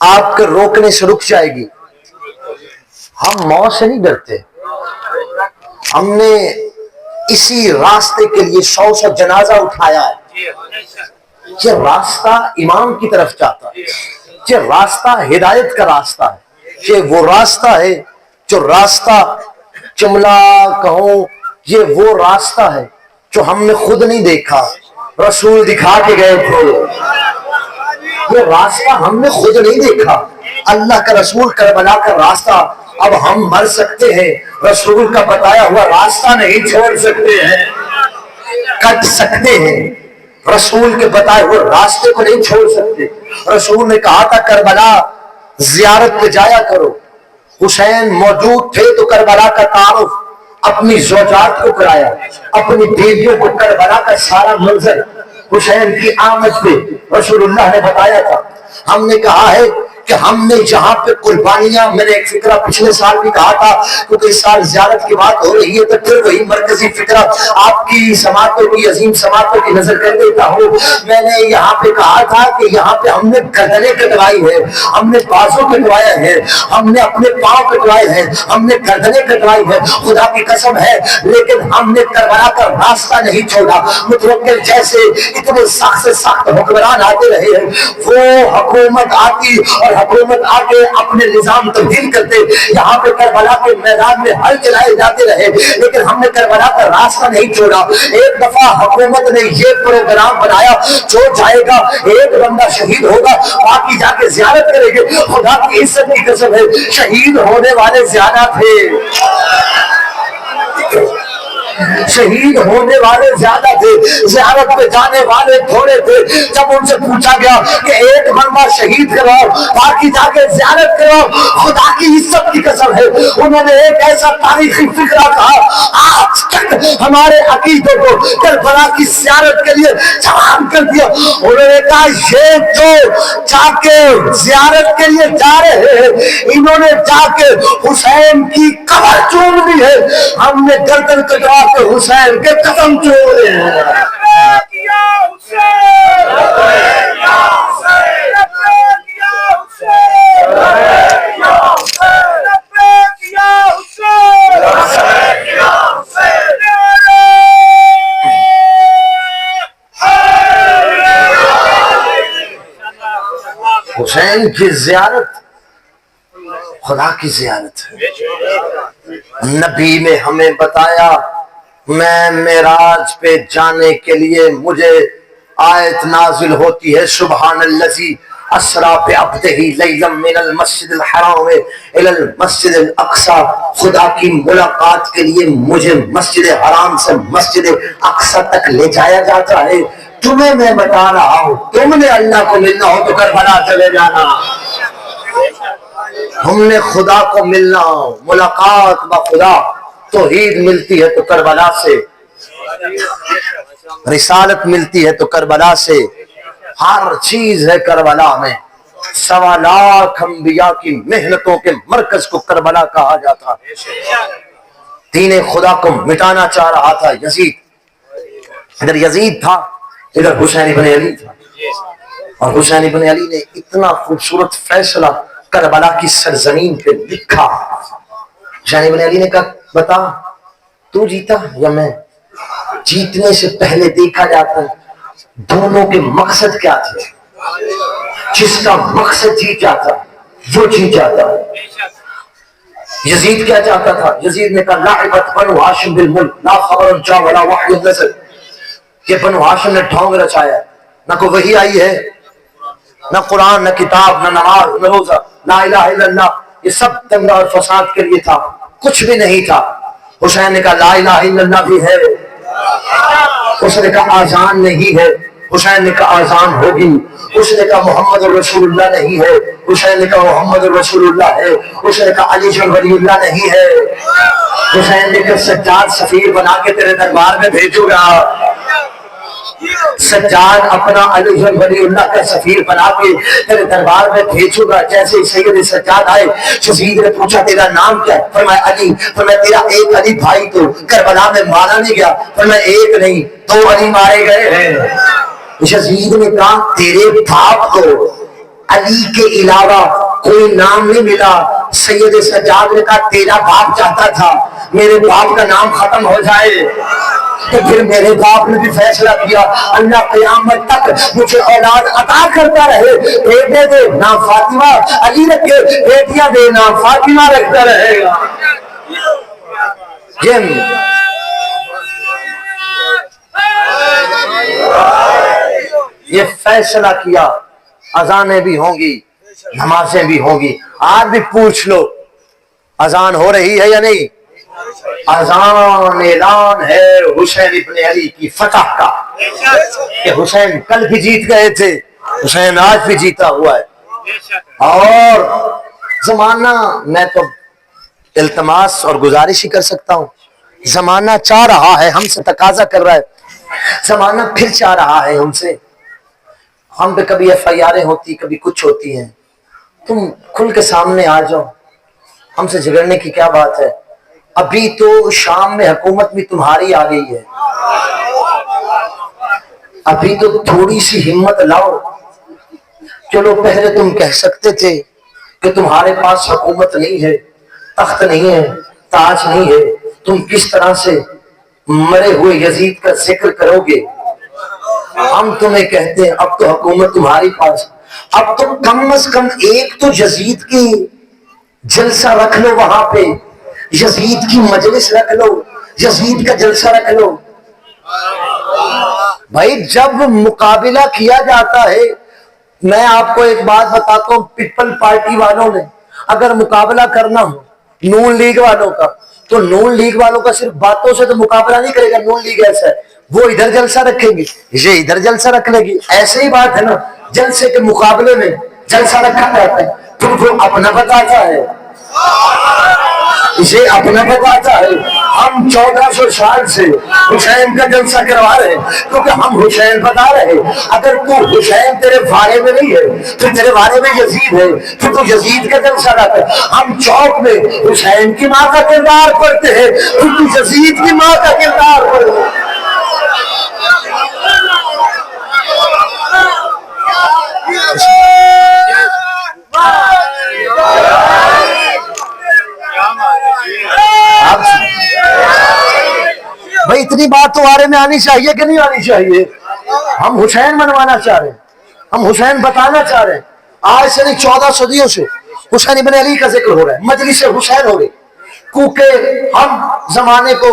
آپ کے روکنے سے رک جائے گی. ہم موت سے نہیں ڈرتے. ہم نے اسی راستے کے لیے 100 جنازہ اٹھایا ہے. یہ راستہ امام کی طرف جاتا ہے. یہ راستہ ہدایت کا راستہ ہے. یہ وہ راستہ ہے جو راستہ جملہ کہوں یہ وہ راستہ ہے جو ہم نے خود نہیں دیکھا, رسول دکھا کے گئے تھے. یہ راستہ ہم نے خود نہیں دیکھا, اللہ کا رسول کربلا کا راستہ. اب ہم مر سکتے ہیں, رسول کا بتایا ہوا راستہ نہیں چھوڑ سکتے ہیں, کٹ سکتے ہیں. رسول کے بتائے ہوئے راستے کو نہیں چھوڑ سکتے. رسول نے کہا تھا کربلا زیارت پہ جایا کرو. حسین موجود تھے تو کربلا کا تعارف اپنی زوجات کو کرایا, اپنی بیویوں کو کربلا کا سارا منظر حسین کی آمد پہ رسول اللہ نے بتایا تھا. ہم نے کہا ہے کہ ہم نے جہاں پہ قربانیاں, میں نے ایک فکرہ پچھلے سال بھی کہا تھا کیونکہ اس سال زیارت کی بات ہو رہی ہے تو پھر وہی مرکزی فکرہ آپ کی سماعتوں کی عظیم سماعتوں کی نظر کر دیتا ہوں. میں نے یہاں پہ کہا تھا کہ یہاں پہ ہم نے گردنیں کٹوائی ہے, ہم نے بازو کٹوایا ہے, ہم نے اپنے پاؤں کٹوائے ہیں, ہم نے گردنیں کٹوائی ہے, خدا کی قسم ہے, لیکن ہم نے کربلا کا راستہ نہیں چھوڑا. متوکل جیسے اتنے سخت سے سخت حکمران آتے رہے ہیں, وہ حکومت آتی اور حکومت آگے اپنے نظام تبدیل کرتے. یہاں پہ کربلا کے میدان میں ہل چلائے جاتے رہے, لیکن ہم نے کربلا کا راستہ نہیں چھوڑا. ایک دفعہ حکومت نے یہ پروگرام بنایا, جو جائے گا ایک بندہ شہید ہوگا, باقی جا کے زیارت کریں گے. خدا کی عزت کی قسم ہے, شہید ہونے والے زیادہ تھے, شہید ہونے والے زیادہ تھے, زیارت پہ جانے والے تھوڑے تھے. جب ان سے پوچھا گیا کہ ایک بندہ شہید کرواؤ, باقی جا کے زیارت کراؤ, خدا کی عزت کی قسم ہے انہوں نے ایک ایسا تاریخی فکرہ کہا آج تک ہمارے عقیدے کو کربلا کی زیارت کے لیے جوان کر دیا. انہوں نے کہا یہ جو جا کے زیارت کے لیے جا رہے ہیں, انہوں نے جا کے حسین کی قبر چوم لی ہے, ہم نے گردن کٹوا کے حسین کے قدم چھوڑے ہیں. حسین کی زیارت خدا کی زیارت ہے. نبی نے ہمیں بتایا, میں معراج پہ جانے کے لیے مجھے آیت نازل ہوتی ہے, سبحان الذی اسریٰ بعبدہ لیلا من المسجد الحرام الی المسجد الاقصی. خدا کی ملاقات کے لیے مجھے مسجد حرام سے مسجد اقصی تک لے جایا جاتا ہے. تمہیں میں بتا رہا ہوں, تم نے اللہ کو ملنا ہو تو کربلا چلے جانا. ہم نے خدا کو ملنا ہو, ملاقات با خدا توحید ملتی ہے تو کربلا سے, رسالت ملتی ہے تو کربلا سے, ہر چیز ہے کربلا میں. 1.25 لاکھ انبیاء کی محنتوں کے مرکز کو کربلا کہا جاتا. دین خدا کو مٹانا چاہ رہا تھا یزید. ادھر یزید تھا, ادھر حسین بن علی تھا, اور حسین بن علی نے اتنا خوبصورت فیصلہ کربلا کی سرزمین پہ لکھا. حسین بن علی نے کہا بتا تو جیتا یا میں؟ جیتنے سے پہلے دیکھا جاتا ہے دونوں کے مقصد کیا تھے. جس کا مقصد جیت جاتا وہ جیت جاتا. یزید کیا چاہتا تھا؟ یزید نے کہا لعبت بنو ہاشم بالملک لا خبر جا ولا وحی نزل. کہ بنو ہاشم نے ڈھونگ رچایا, نہ کوئی وحی آئی ہے, نہ قرآن, نہ کتاب, نہ نماز, نہ روزہ, لا الہ الا اللہ. یہ سب دنگا اور فساد کے لیے تھا, کچھ بھی نہیں تھا. حسین نے کہا لا الہ الا اللہ بھی ہے. اس نے کہا آزان نہیں ہے. حسین نے کہا آزان ہوگی. اس نے کہا محمد رسول اللہ نہیں ہے. حسین نے کہا محمد رسول اللہ ہے. اس نے کہا علی جن ولی اللہ نہیں ہے. حسین نے کہا سجاد سفیر بنا کے تیرے دربار میں بھیجوں گا. سجاد اپنا علی جن ولی اللہ کا سفیر بنا کے تیرے دربار میں بھیجوں گا. جیسے سید سجاد آئے, یزید نے پوچھا تیرا نام کیا؟ فرمایا علی. فرمایا تیرا ایک علی بھائی تو کربلا میں مارا نہیں گیا؟ فرمایا ایک نہیں 2 علی مارے گئے ہیں. یزید نے کہا تیرے باپ کو علی کے علاوہ کوئی نام نہیں ملا. سید سجاد نے کہا تیرا باپ چاہتا تھا میرے باپ کا نام ختم ہو جائے, تو پھر میرے باپ نے بھی فیصلہ کیا اللہ قیامت تک مجھے اولاد عطا کرتا رہے, بیٹے دے نام فاطمہ علی رکھے, بیٹیاں دے نام فاطمہ رکھتا رہے گا. یہ فیصلہ کیا. اذانیں بھی ہوں گی, نمازیں بھی ہوں گی. آج بھی پوچھ لو اذان ہو رہی ہے یا نہیں؟ اذان اعلان ہے حسین ابن علی کی فتح کا, کہ حسین کل بھی جیت گئے تھے, حسین آج بھی جیتا ہوا ہے. اور زمانہ, میں تو التماس اور گزارش ہی کر سکتا ہوں, زمانہ چاہ رہا ہے, ہم سے تقاضا کر رہا ہے, زمانہ پھر چاہ رہا ہے ہم سے. ہم پہ کبھی ایف آئی آریں ہوتی, کبھی کچھ ہوتی ہیں, تم کھل کے سامنے آ جاؤ, ہم سے جھگڑنے کی کیا بات ہے؟ ابھی تو شام میں حکومت بھی تمہاری آ گئی ہے, ابھی تو تھوڑی سی ہمت لاؤ. چلو پہلے تم کہہ سکتے تھے کہ تمہارے پاس حکومت نہیں ہے, تخت نہیں ہے, تاج نہیں ہے, تم کس طرح سے مرے ہوئے یزید کا ذکر کرو گے. ہم تمہیں کہتے ہیں اب تو حکومت تمہاری پاس, اب تو کم از کم ایک تو یزید کی جلسہ رکھ لو, وہاں پہ یزید کی مجلس رکھ لو, یزید کا جلسہ رکھ لو. بھائی جب مقابلہ کیا جاتا ہے, میں آپ کو ایک بات بتاتا ہوں, پیپل پارٹی والوں نے اگر مقابلہ کرنا ہو نون لیگ والوں کا, تو نون لیگ والوں کا صرف باتوں سے تو مقابلہ نہیں کرے گا. نون لیگ ایسا ہے, وہ ادھر جلسہ رکھیں گے, یہ ادھر جلسہ رکھ لے گی. ایسے ہی بات ہے نا, جلسے کے مقابلے میں جلسہ رکھا جاتا ہے, پھر وہ اپنا بتاتا ہے, اسے اپنا بتاتا ہے. ہم 1400 سال سے حسین کا جلسہ کروا رہے ہیں کیونکہ ہم حسین بتا رہے ہیں. اگر تو حسین تیرے بارے میں نہیں ہے تو تیرے بارے میں یزید ہے, پھر تو یزید کا جلسہ رہتا ہے. ہم چوک میں حسین کی ماں کا کردار پڑھتے ہیں, پھر تو یزید کی ماں کا کردار پڑھتے ہیں. بھائی اتنی بات تو بارے میں آنی چاہیے کہ نہیں آنی چاہیے؟ ہم حسین منوانا چاہ رہے ہیں, ہم حسین بتانا چاہ رہے ہیں. آج سے نہیں 14 صدیوں سے حسین ابن علی کا ذکر ہو رہا ہے, مجلس حسین ہو رہی, کیونکہ ہم زمانے کو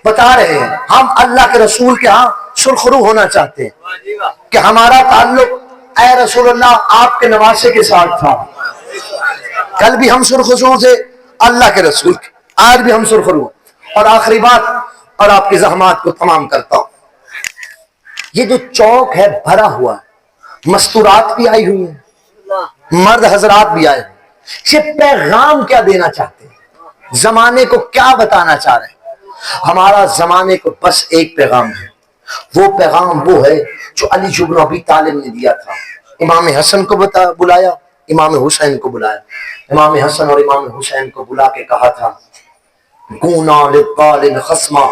بتا رہے ہیں. ہم اللہ کے رسول کے ہاں سرخرو ہونا چاہتے ہیں کہ ہمارا تعلق اے رسول اللہ آپ کے نواسے کے ساتھ تھا. کل بھی ہم سرخرو تھے اللہ کے رسول کے, آج بھی ہم سرخرو. اور آخری بات, اور آپ کی زحمات کو تمام کرتا ہوں, یہ جو چوک ہے بھرا ہوا ہے, مستورات بھی آئی ہوئی ہیں, مرد حضرات بھی آئے ہیں. یہ پیغام کیا دینا چاہتے ہیں, زمانے کو کیا بتانا چاہ رہے ہیں؟ ہمارا زمانے کو بس ایک پیغام ہے, وہ پیغام وہ ہے جو علی بن ابی طالب نے دیا تھا. امام حسن کو بلایا, امام حسین کو بلایا. امام حسن اور امام حسین کو بلا کے کہا تھا کونا للظالم خصما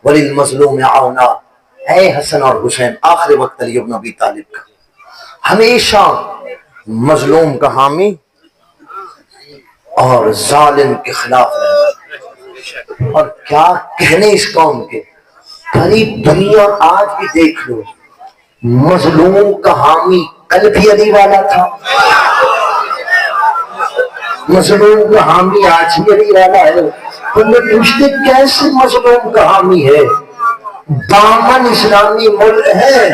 وللمظلوم عونا. اے حسن اور حسین, آخر وقت علی بن ابی طالب کا ہمیشہ مظلوم کا حامی اور ظالم کے خلاف رہنا. اور کیا کہنے اس قوم کے, بھری دنیا آج بھی دیکھ لو, مظلوم کا حامی کل بھی علی والا تھا, مظلوم کا حامی آج بھی علی والا ہے. تم نے پوچھتے کیسے مظلوم کا حامی ہے؟ دامن اسلامی ملک ہے,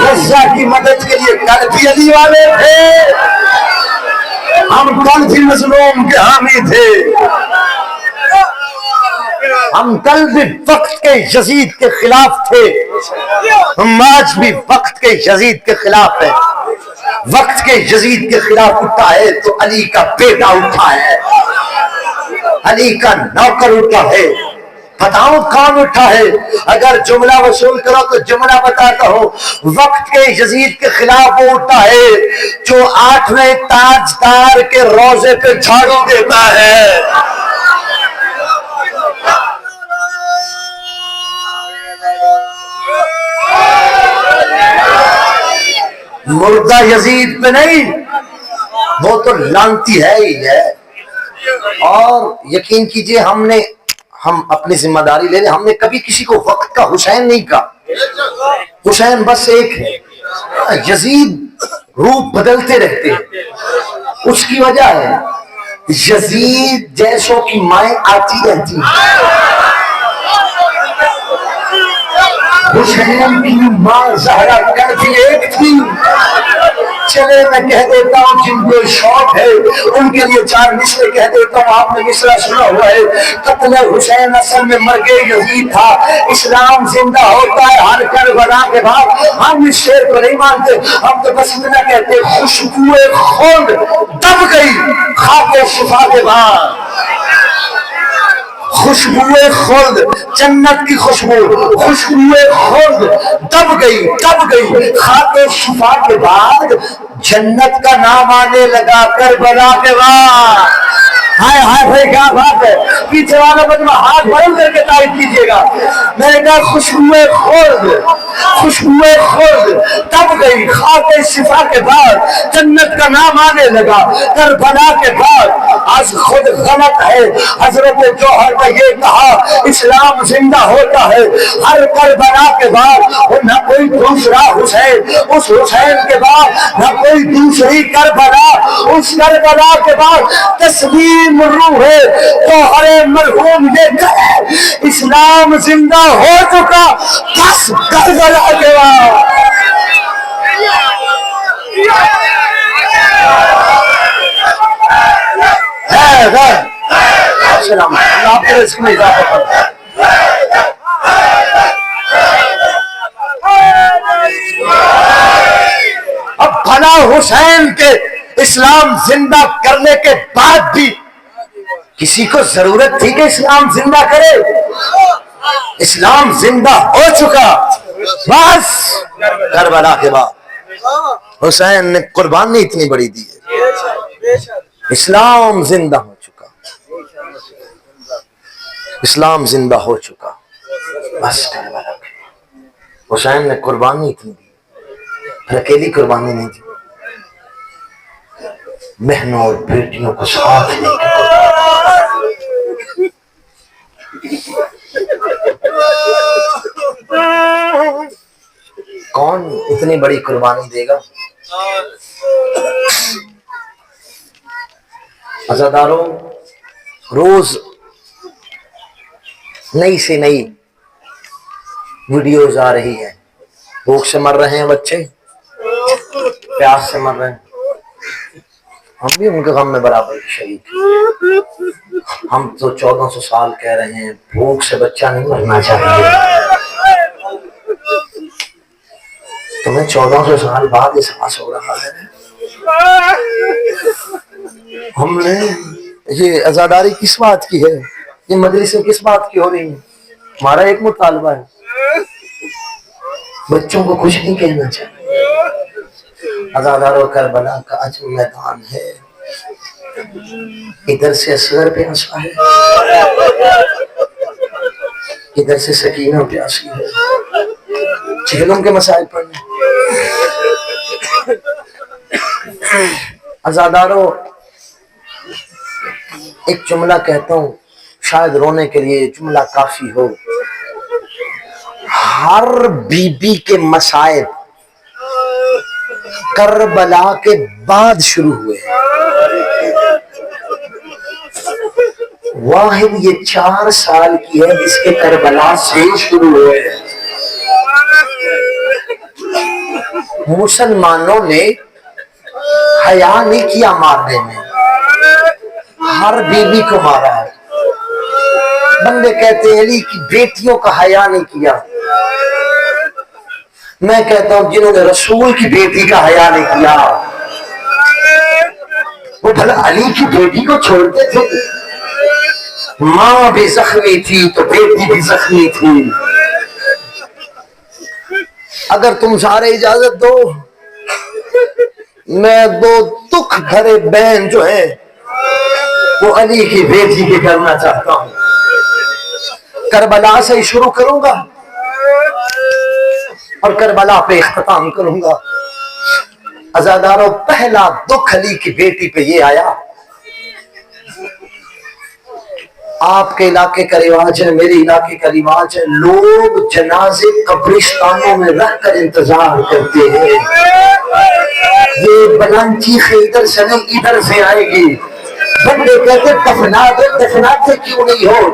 غزہ کی مدد کے لیے کل بھی علی والے تھے, ہم کل بھی مظلوم کے حامی تھے, ہم کل بھی وقت کے یزید کے خلاف تھے, ہم آج بھی وقت کے یزید کے خلاف ہیں. وقت کے یزید کے خلاف اٹھا ہے تو علی کا بیٹا اٹھا ہے, علی کا نوکر اٹھا ہے. بتاؤ کون اٹھا ہے؟ اگر جملہ وصول کرو تو جملہ بتاتا ہوں. وقت کے یزید کے خلاف وہ اٹھا ہے جو 8ویں تاجدار کے روضے پہ جھاڑو دیتا ہے. مردہ یزید پہ نہیں، وہ تو لانتی ہے ہی ہے۔ اور یقین کیجئے ہم اپنی ذمہ داری لے لیں، ہم نے کبھی کسی کو وقت کا حسین نہیں کہا، حسین بس ایک ہے۔ یزید روپ بدلتے رہتے ہیں، اس کی وجہ ہے یزید جیسوں کی مائیں آتی رہتی ہیں۔ حسین کی ماں زہرا کرتی ایک تھی۔ چلے میں کہہ دیتا ہوں جن کو شوق ہے ان کے لیے چار مصرے کہہ دیتا ہوں، آپ نے مصرع سنا ہوا ہے۔ قتل حسین اصل میں مرگ یزید تھا، اسلام زندہ ہوتا ہے ہر کربلا کے بعد۔ ہم اس شعر کو نہیں مانتے، ہم تو بس اتنا کہتے خوشبو خلد دب گئی خاک شفا کے بعد۔ خوشبو خلد، جنت کی خوشبو، خوشبو خلد دب گئی خاک شفا کے بعد، جنت کا نام آنے لگا کربلا کے بعد۔ ہائے ہائے بھائی کیا بات ہے، پیچھے والا بندہ ہاتھ بلند کر کے تائید کیجیے گا۔ میں نے کہا خوشبو خلد دب گئی خاک شفا کے بعد، جنت کا نام آنے لگا کربلا کے بعد۔ آج خود غلط ہے، حضرت جوہر نے یہ کہا اسلام زندہ ہوتا ہے ہر کربلا کے بعد، اور نہ کوئی دوسرا حسین اس حسین کے بعد، نہ کوئی دوسری کربلا اس کربلا کے بعد۔ تسلیم روح جوہر مرحوم یہ کہے اسلام زندہ ہو چکا بس کربلا کے بعد۔ السلام علیکم، آپ کے رزق میں اضافہ کرتا ہے۔ اب بھلا حسین کے اسلام زندہ کرنے کے بعد بھی کسی کو ضرورت تھی کہ اسلام زندہ کرے؟ اسلام زندہ ہو چکا بس کربلا کے بعد۔ حسین نے قربانی اتنی بڑی دی ہے، اسلام زندہ ہو چکا، اسلام زندہ ہو چکا بس کربلا کے بعد۔ حسین نے قربانی اتنی دی، اکیلی قربانی نہیں دی، بہنوں اور بیٹیوں کو ساتھ لے کے کون اتنی بڑی قربانی دے گا؟ عزاداروں، روز نئی سے نئی ویڈیوز آ رہی ہیں، بھوک سے مر رہے ہیں بچے، پیاس سے مر رہے ہیں، ہم بھی ان کے غم میں برابر شریک ہیں۔ ہم تو 1400 سال کہہ رہے ہیں بھوک سے بچہ نہیں مرنا چاہیے، تمہیں 1400 سال بعد احساس ہو رہا ہے؟ ہم نے یہ عزاداری کس بات کی ہے، یہ مجلسیں کس بات کی ہو رہی ہیں؟ ہمارا ایک مطالبہ ہے، بچوں کو کچھ نہیں کہنا چاہیے۔ عزاداروں کربلا کا عجب میدان ہے، ادھر سے اصغر پیاسا ہے، ادھر سے سکینہ پیاسی ہے، جہلم کے مسائل پڑھنے۔ عزاداروں، ایک جملہ کہتا ہوں، شاید رونے کے لیے جملہ کافی ہو۔ ہر بی بی کے مسائب کربلا کے بعد شروع ہوئے، واحد یہ 4 سال کی ہے جس کے کربلا سے شروع ہوئے۔ مسلمانوں نے حیا نہیں کیا مارنے میں، ہر بیوی کو مارا ہے۔ بندے کہتے ہیں علی کی بیٹیوں کا حیا نہیں کیا، میں کہتا ہوں جنہوں نے رسول کی بیٹی کا حیا نہیں کیا وہ بھلا علی کی بیٹی کو چھوڑتے تھے؟ ماں بھی زخمی تھی تو بیٹی بھی زخمی تھی۔ اگر تم سارے اجازت دو، میں 2 دکھ بھرے بہن جو ہیں وہ علی کی بیٹی کی کرنا چاہتا ہوں۔ کربلا سے ہی شروع کروں گا اور کربلا پہ اختتام کروں گا۔ عزاداروں پہلا دکھ علی کی بیٹی پہ یہ آیا، آپ کے علاقے کا رواج ہے، میرے علاقے کا رواج ہے، لوگ جنازے قبرستانوں میں رکھ کر انتظار کرتے ہیں، یہ بلند چیخ ادھر سے نہیں ادھر سے آئے گی۔ بندے کہتے دفنا دے، دفناتے کیوں نہیں ہو؟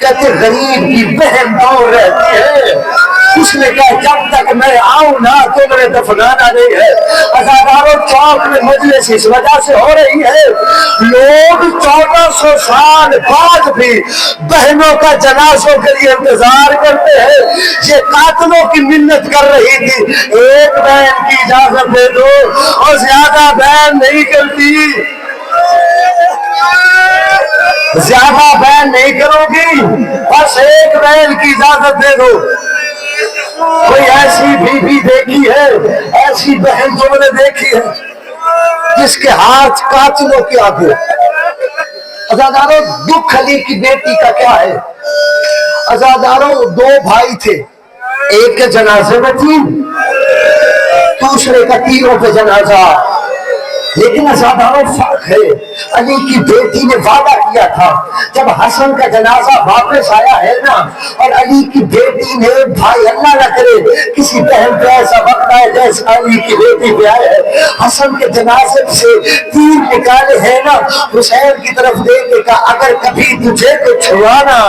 کہتے غریب کی بہن دور رہتی ہے، اس نے کہا جب تک میں آؤں نا تو میں دفنانا نہیں ہے۔ عزاداروں چوک میں مجلس اس وجہ سے ہو رہی ہے، لوگ 1400 سال بعد بھی بہنوں کا جنازوں کے لیے انتظار کرتے ہیں۔ یہ قاتلوں کی منت کر رہی تھی، ایک بہن کی اجازت دے دو، اور زیادہ بہن نہیں کرتی، زیادہ بہن نہیں کرو گی، بس ایک بہن کی اجازت دے دو۔ کوئی ایسی بیوی دیکھی ہے، ایسی بہن تم نے دیکھی ہے جس کے ہاتھ قاتلوں کے آگے؟ عزاداروں دکھ علی کی بیٹی کا کیا ہے؟ عزاداروں دو بھائی تھے، ایک کے جنازے میں تھی، دوسرے کا تیروں پہ جنازہ، لیکن عزاداروں فرق ہے۔ علی کی بیٹی نے وعدہ کیا تھا جب حسن کا جنازہ واپس آیا ہے نا، اور علی کی بیٹی نے، بھائی اللہ نہ کرے کسی بہن پہ ایسا وقت آئے جیسا علی کی بیٹی پہ آئے ہے، حسن کے جنازے سے تیر نکالے ہیں نا، حسین کی طرف دیکھے کہ اگر کبھی تجھے کو چھڑانا،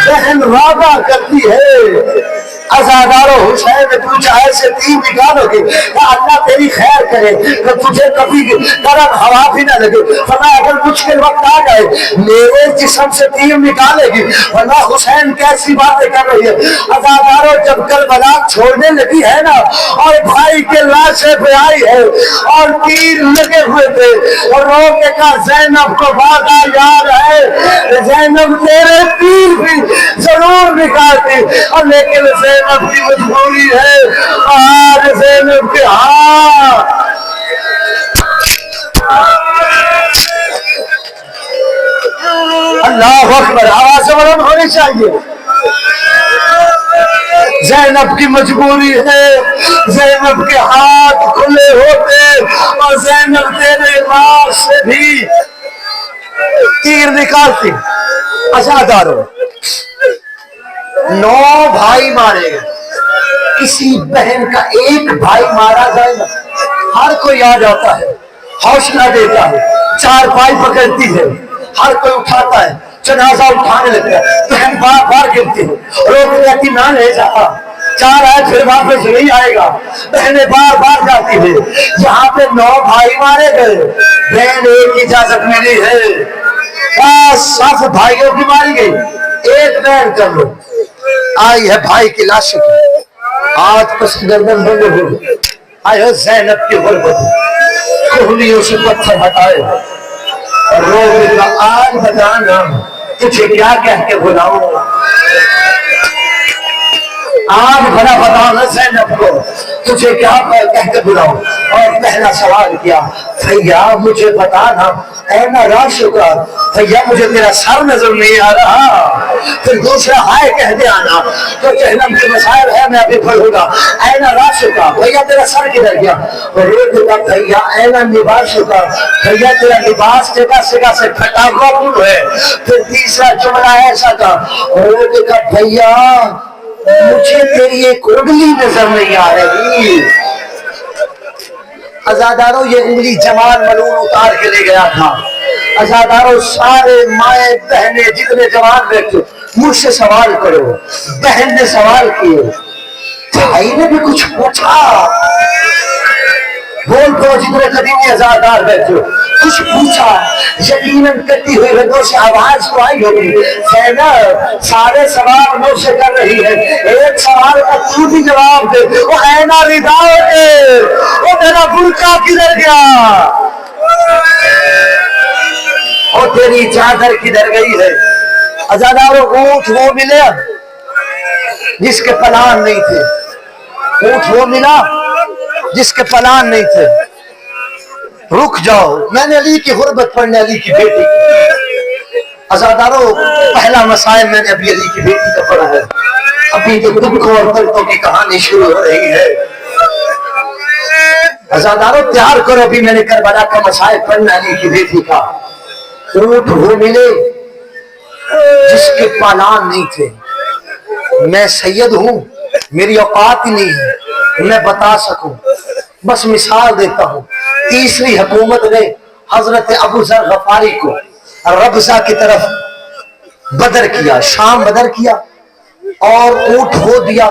بہن وعدہ کرتی ہے۔ عزاداروں حسین نے پوچھا ایسے تیر نکالو گے کہ اللہ تیری خیر کرے کہ تجھے کبھی گرم ہوا بھی نہ لگے، فرمایا اگر مشکل وقت آ گئے میرے جسم سے تیر نکالے گی، ورنہ حسین کیسی باتیں کر رہی ہے۔ عزاداروں جب کربلا چھوڑنے لگی ہے نا، اور بھائی کے لاشیں پہ آئی ہے اور تیر لگے ہوئے تھے، اور رو کے کہا زینب کو وعدہ یاد ہے، زینب تیرے تیر بھی ضرور نکالتی، اور لیکن زینب کی مجبوری ہے، آج زینب کے ہاں اللہ اکبر، آواز بلند ہونی چاہیے۔ زینب کی مجبوری ہے، زینب کے ہاتھ کھلے ہوتے، اور زینب تیرے لاش سے بھی تیر نکالتی۔ عزاداروں 9 بھائی مارے گئے، کسی بہن کا ایک بھائی مارا جائے نا، ہر کوئی آ جاتا ہے، حوصلہ دیتا ہے، 4 بھائی پکڑتی ہے، ہر کوئی اٹھاتا ہے، جنازہ اٹھانے لگتا ہے، بہن بار بار گرتی ہے، روک کہتی نہ لے جاتا، 4 آئے پھر واپس نہیں آئے گا، بہنیں بار بار جاتی ہے۔ یہاں پہ 9 بھائی مارے گئے، بہن ایک اجازت ملی ہے، صف بھائیوں کی ماری گئی، ایک بہن کر لو، آئی ہے بھائی کی لاش کی، ہاتھ پس گردن بندے ہو گئے، آئے زینب کی غربت، کوہلیوں سے پتھر ہٹائے، اور رو کا آج بتانا تجھے کیا کہہ کے بلاؤں، آج بھلا بتانا زینب کو تجھے کیا کہہ کے بلاؤں۔ اور پہلا سوال کیا، بھیا مجھے بتانا اے راشدہ، بھیا مجھے تیرا سر نظر نہیں آ رہا۔ پھر دوسرا ہائے کہہ دے آنا، تو جہنم کے مسائل ہے میں ابھی پڑھوں گا، اے راشدہ بھیا تیرا سر کدھر گیا؟ اور روتے کا بھیا اے لباسدہ، بھیا تیرا لباس جگہ جگہ سے پھٹا ہوا کیوں ہے؟ پھر تیسرا جملہ ایسا تھا، اور روتے کا بھیا مجھے تیری ایک انگلی نظر نہیں آ رہی۔ عزاداروں یہ انگلی جمال ملون اتار کے لے گیا تھا۔ عزاداروں سارے مائیں بہنیں جتنے جوان بیٹھے مجھ سے سوال کرو، بہن نے سوال کیے، بھائی نے بھی کچھ پوچھا، بول دو جتنے قدیمی عزادار بیٹھے کچھ پوچھا، یقیناً کرتی ہوئی رگوں سے آواز تو آئی ہوگی، زینب سارے سوال مجھ سے کر رہی ہے، ایک سوال کا تو بھی جواب دے، وہ اینا ردا ہے، وہ میرا برقع کدھر گیا، اور تیری چادر کدھر گئی ہے؟ عزاداروں اونٹ وہ ملے جس کے پلان نہیں تھے، اونٹ وہ ملا جس کے پلان نہیں تھے۔ رک جاؤ، میں نے علی کی غربت پڑھنے علی کی بیٹی کی۔ عزاداروں پہلا مسائل میں نے ابھی علی کی بیٹی کا پڑھا ہے، ابھی تو دکھوں اور دردوں کی کہانی شروع ہو رہی ہے۔ عزادارو تیار کرو، ابھی میں نے کربلا کا مسائل پڑھنا علی کی بیٹی کا۔ اونٹ وہ ملے جس کے پالان نہیں تھے۔ میں سید ہوں، میری اوقات ہی نہیں ہے میں بتا سکوں، بس مثال دیتا ہوں۔ تیسری حکومت نے حضرت ابو ذر غفاری کو ربضہ کی طرف بدر کیا، شام بدر کیا، اور اونٹ ہو دیا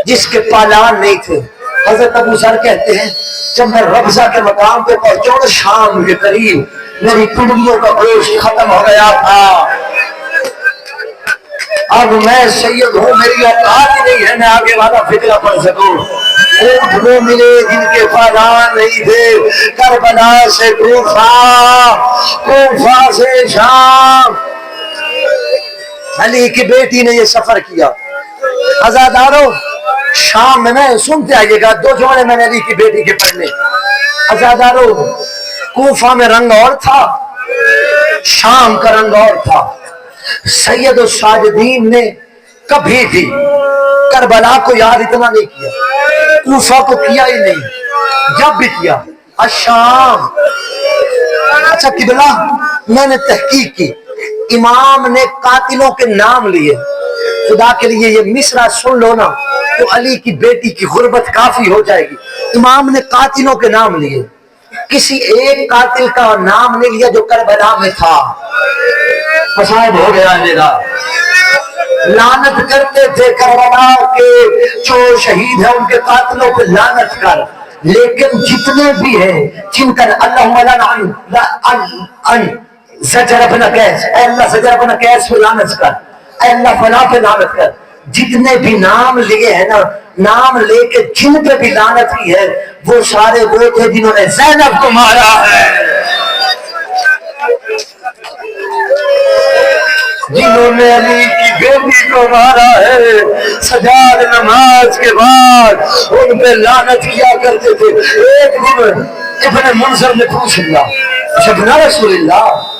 جس کے پالان نہیں تھے۔ حضرت ابو ذر کہتے ہیں جب میں ربضہ کے مقام پہ پہنچا، شام کے قریب میری پنڈلیوں کا گوشت ختم ہو گیا تھا۔ اب میں سید ہوں، میری اوقات ہی نہیں ہے میں آگے والا فکرہ پڑھ سکوں۔ اونٹ وہ ملے جن کے پالان نہیں تھے، کربلا سے کوفہ، کوفہ سے شام۔ علی کی بیٹی نے یہ سفر کیا۔ عزادارو شام میں سنتے آئیے گا، دو جملے میں نے علی کی بیٹی کے پڑھنے۔ عزادارو کوفہ میں رنگ اور تھا، شام کا رنگ اور تھا۔ سید الساجدین نے کبھی بھی کربلا کو یاد اتنا نہیں کیا، کوفہ کو کیا ہی نہیں، جب بھی کیا الشام۔ اچھا قبلہ، میں نے تحقیق کی، امام نے قاتلوں کے نام لیے۔ خدا کے لیے یہ مصرع سن لو نا تو علی کی بیٹی کی غربت کافی ہو جائے گی۔ امام نے قاتلوں کے نام لیے، کسی ایک قاتل کا نام نہیں لیا جو کربلا میں تھا۔ مصائب ہو گیا میرا، لعنت کرتے تھے کربلا کے جو شہید ہیں ان کے قاتلوں پہ لعنت کر، لیکن جتنے بھی ہیں جن کا اللہم لعن زجر ابن قیس، اے اللہ زجر ابن قیس پہ لعنت کر، اے اللہ فلاں پہ لعنت کر، جتنے بھی نام لیے ہیں نا، نام لے کے جن پہ بھی لعنت کی ہے وہ سارے وہ تھے جنہوں نے زینب کو مارا ہے، جنہوں نے علی کی بیٹی کو مارا ہے۔ سجاد نماز کے بعد ان پہ لعنت کیا کرتے تھے۔ ایک دن ابن منذر نے پوچھ لیا، ابن رسول اللہ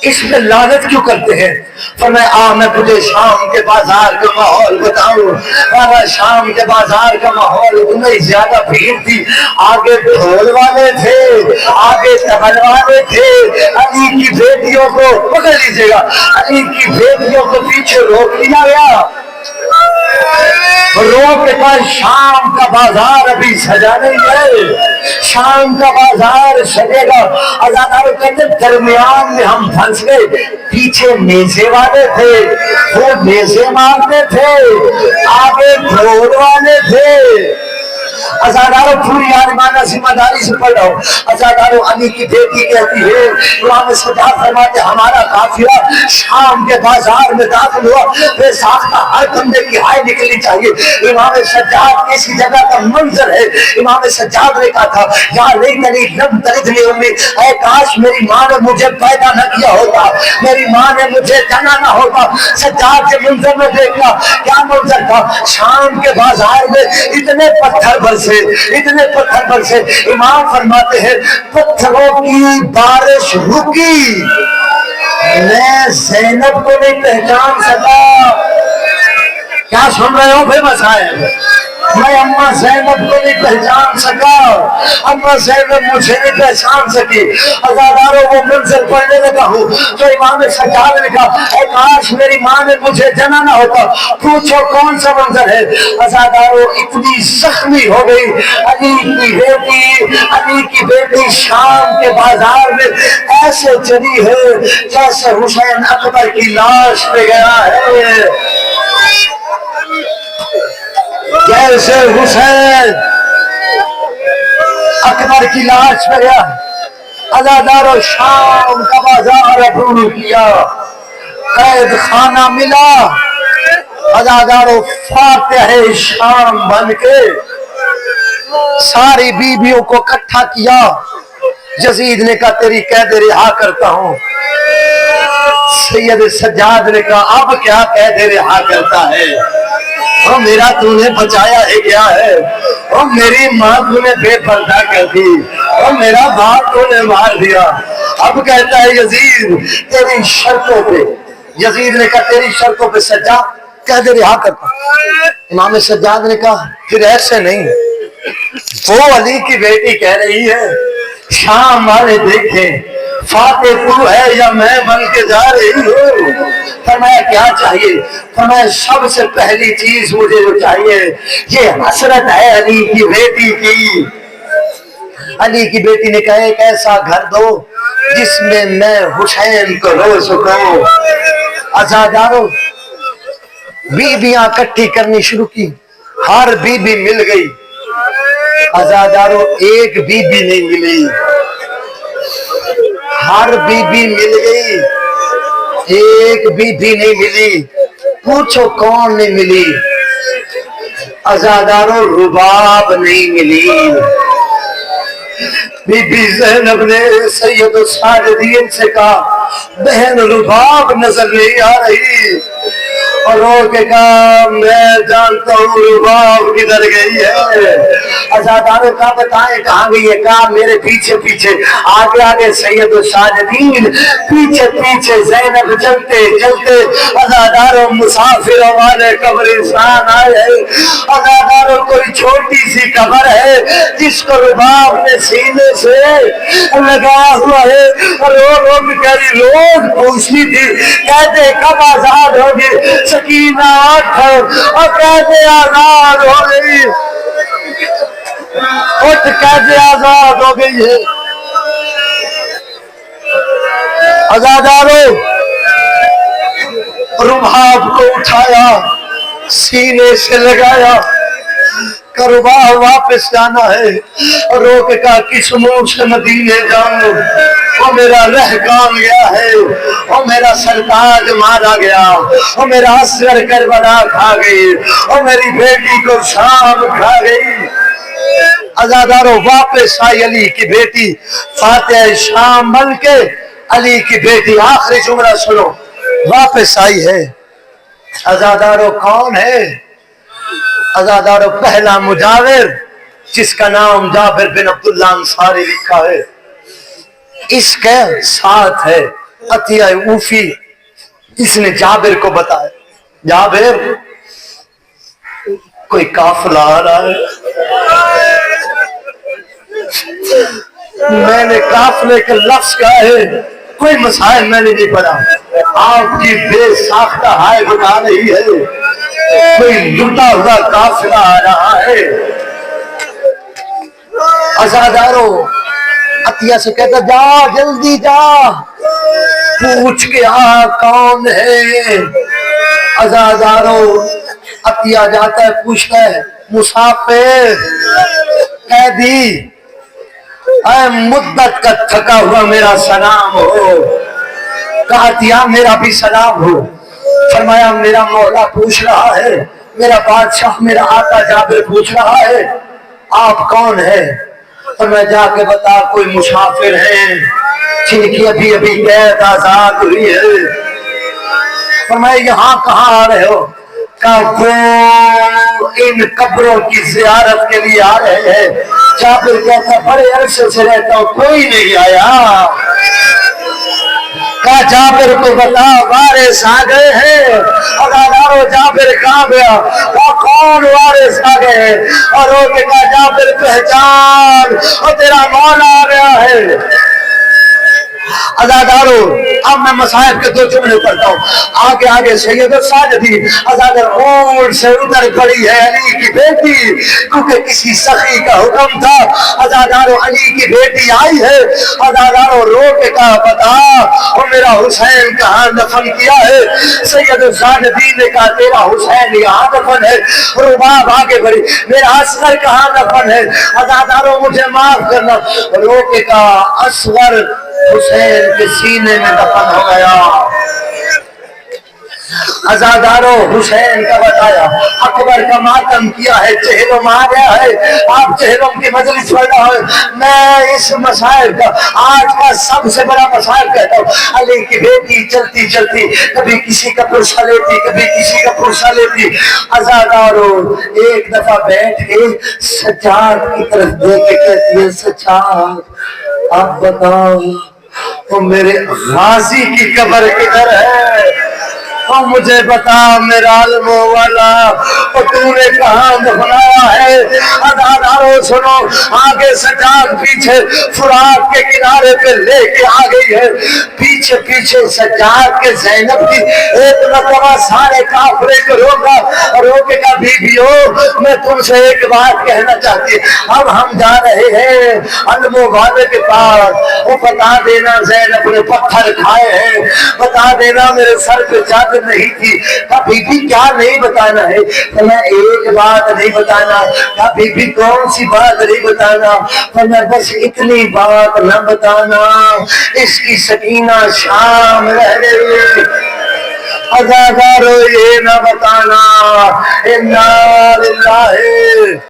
اس پہ لعنت کیوں کرتے ہیں؟ فرمایا میں تجھے شام کے بازار کا ماحول بتاؤں۔ شام کے بازار کا ماحول اتنی زیادہ بھیڑ تھی، آگے ڈھول والے تھے، آگے تبل والے تھے، علی کی بیٹیوں کو پکڑ لیجیے گا، علی کی بیٹیوں کو پیچھے روک لیا گیا، روک کے پاس شام کا بازار ابھی سجا نہیں ہے، شام کا بازار سجے گا۔ عزادارو کہتے درمیان میں ہم پھنس گئے، پیچھے نیزے والے تھے، وہ نیزے مارتے تھے، آگے ڈھول والے تھے۔ عزادارو پوری عالمانہ ذمہ داری سے پڑھ رہا ہوں۔ عزادارو علی کی بیٹی کہتی ہے، امام سجاد فرماتے ہمارا قافلہ شام کے بازار میں داخل ہوا، بے ساختہ ہر بندے کی ہائے نکلنی چاہیے۔ امام سجاد کسی جگہ کا منظر ہے، امام سجاد نے کہا تھا یا لیتنی لم تلدنی امی، اے کاش میری ماں نے مجھے پیدا نہ کیا ہوتا، میری ماں نے مجھے جنا نہ ہوتا۔ سجاد کے منظر میں دیکھا، کیا منظر تھا؟ شام کے بازار میں اتنے پتھر برسے، اتنے پتھر برسے، امام فرماتے ہیں پتھروں کی بارش رکی، میں زینب کو نہیں پہچان سکا۔ کیا سن رہے ہو بھائی مسائل؟ میں اماں زینب کو نہیں پہچان سکا، اماں زینب مجھے نہیں پہچان سکی۔ عزاداروں وہ منظر پڑھنے لگا ہوں تو امام سجاد نے کہا اے کاش میری ماں نے مجھے جنا نہ ہوتا۔ پوچھو کون سا منظر ہے؟ عزاداروں اتنی زخمی ہو گئی، علی کی بیٹی شام کے بازار میں ایسے چلی ہے جیسے حسین اکبر کی لاش پہ گیا ہے، جیسے حسین اکبر کی لاش پہ گیا۔ عزادارو شام کا بازار عبور کیا، قید خانہ ملا، عزادارو فاتح شام بن کے ساری بیویوں کو اکٹھا کیا۔ یزید نے کہا تیری قید رہا کرتا ہوں۔ سید سجاد نے کہا اب کیا قید رہا کرتا ہے؟ اور میرا تو نے بچایا ہے کیا ہے؟ اور میری ماں تو نے بے پردہ کر دی، اور میرا باپ تو نے مار دیا۔ اب کہتا ہے یزید تیری شرطوں پہ، یزید نے کہا تیری شرطوں پہ سجاد قید رہا کرتا۔ امام سجاد نے کہا پھر ایسے نہیں، وہ علی کی بیٹی کہہ رہی ہے شام والے دیکھیں فاتح تو ہے یا میں بن کے جا رہی ہوں. فرمایا کیا چاہیے؟ فرمایا سب سے پہلی چیز مجھے جو چاہیے یہ حسرت ہے علی کی بیٹی کی. علی کی بیٹی نے کہا ایک ایسا گھر دو جس میں میں حسین کو رو سکوں. عزادارو بیویاں اکٹھی کرنی شروع کی. ہر بیوی مل گئی. عزادارو ایک بیوی نہیں ملی. ہر بیوی مل گئی ایک بیوی نہیں ملی. پوچھو کون نہیں ملی؟ عزادارو رباب نہیں ملی. بی بی زینب نے سید الساجدین سے کہا بہن رباب نظر نہیں آ رہی. اور رو کے کہا میں جانتا ہوں رباب کدھر گئی ہے. عزاداروں کا بتائیں کہاں گئی ہے؟ کہا میرے پیچھے پیچھے. آگے آگے سید الساجدین پیچھے پیچھے زینب چلتے چلتے. عزاداروں مسافر والے قبرستان آئے ہیں. عزاداروں کوئی چھوٹی سی قبر ہے جس کو رباب نے سینے سے لگایا ہوا ہے. رو رو کے کہہ رہی لوگ پوچھتی تھی کہتے کب آزاد ہوگی؟ سکینہ اٹھ اور کیسے آزاد ہو گئی. اٹھ کیسے آزاد ہو گئی ہے. عزادارو رباب کو اٹھایا سینے سے لگایا. رباب واپس جانا ہے. اور رو کے کہا کس منہ سے مدینے جاؤں؟ وہ میرا رہ کام گیا ہے. وہ میرا سرتاج مارا گیا. وہ میرا اصغر کربلا کھا گئی. وہ میری بیٹی کو شام کھا گئی. عزادارو واپس آئی علی کی بیٹی فاتح شام بن کے. علی کی بیٹی آخری جملہ سنو واپس آئی ہے. عزادارو کون ہے؟ عزادارو پہلا مجاور جس کا نام جابر بن عبداللہ انصاری لکھا ہے. اس کے ساتھ ہے عطیہ اوفی. اس نے جابر کو بتایا جابر کوئی قافلہ آ رہا ہے. میں نے قافلے کے لفظ کہا ہے کوئی مسائل میں نے نہیں پڑھا. آپ کی بے ساختہ ہائے بتا رہی ہے کوئی لٹا ہوا قافلہ آ رہا ہے. عزادارو عطیہ سے کہتا جا جلدی جا پوچھ کے آ کون ہے. عزادارو عطیہ جاتا ہے پوچھتا ہے مسافر قیدی اے مدت کا تھکا ہوا میرا سلام ہو. کہا عطیہ میرا بھی سلام ہو. فرمایا میرا مولا پوچھ رہا ہے میرا بادشاہ میرا آقا جابر پوچھ رہا ہے آپ کون ہے؟ اور میں جا کے بتا کوئی مسافر ہیں جن کی ابھی ابھی قید آزاد ہوئی ہے. فرمایا یہاں کہاں آ رہے ہو؟ کہ وہ ان قبروں کی زیارت کے لیے آ رہے ہیں. جابر کہتا بڑے عرصے سے رہتا ہوں کوئی نہیں آیا. کہا جابر کو بتا وارث آ گئے ہیں. عزادارو جابر کہاں گیا؟ کہا کون وارث آ گئے ہیں؟ اور رو کے کہا جابر پہچان اور تیرا مولا آ گیا ہے. عزادارو اب میں مصائب کے دو جملے پڑھتا ہوں. آگے آگے سید الساجدین عزادر اونٹ سے اتر پڑی ہے علی کی بیٹی کیونکہ کسی سخی کا حکم تھا. عزادارو علی کی بیٹی آئی ہے. عزادارو رو کے کہا بتا اور میرا حسین کہاں دفن کیا ہے؟ سید الساجدین نے کہا تیرا حسین یہاں دفن ہے. رباب آگے بڑھی میرا اصغر کہاں دفن ہے؟ عزادارو مجھے معاف کرنا. رو کے کہا اصغر حسین کے سینے میں دفن ہو گیا. عزادارو حسین کا بتایا اکبر کا ماتم کیا ہے چہروں میں آ گیا ہے. آپ چہروں کی مجلس پڑھ رہا ہے. میں اس مسائل کا آج کا سب سے بڑا مسائل کہتا ہوں. علی کی بیٹی چلتی چلتی کبھی کسی کا پرسہ لیتی کبھی کسی کا پرسہ لیتی. عزادارو ایک دفعہ بیٹھ کے سجاد کی طرف دیکھ کے کہتی ہے سجاد آپ بتاؤ وہ میرے غازی کی قبر کدھر ہے؟ اور مجھے بتا میرا علمو والا اور تو نے کہاں دفنایا ہے؟ ادادارو سنو، آگے سجاد پیچھے فرات کے کنارے پہ لے کے آ گئی ہے، پیچھے پیچھے سجاد کے زینب کی ایک مرتبہ سارے کافرے کو روکا اور روکے گا بیویو میں تم سے ایک بات کہنا چاہتی، اب ہم جا رہے ہیں علمو والے کے پاس، وہ بتا دینا زینب نے پتھر کھائے ہیں، بتا دینا میرے سر پہ چادر نہیں تھی، کہا بی بی کیا نہیں بتانا ہے؟ کہ میں ایک بات نہیں بتانا، کہا بی بی کون سی بات نہیں بتانا؟ کہ میں بس اتنی بات نہ بتانا اس کی سکینہ شام رہ گئی، عزادارو یہ نہ بتانا انا للہ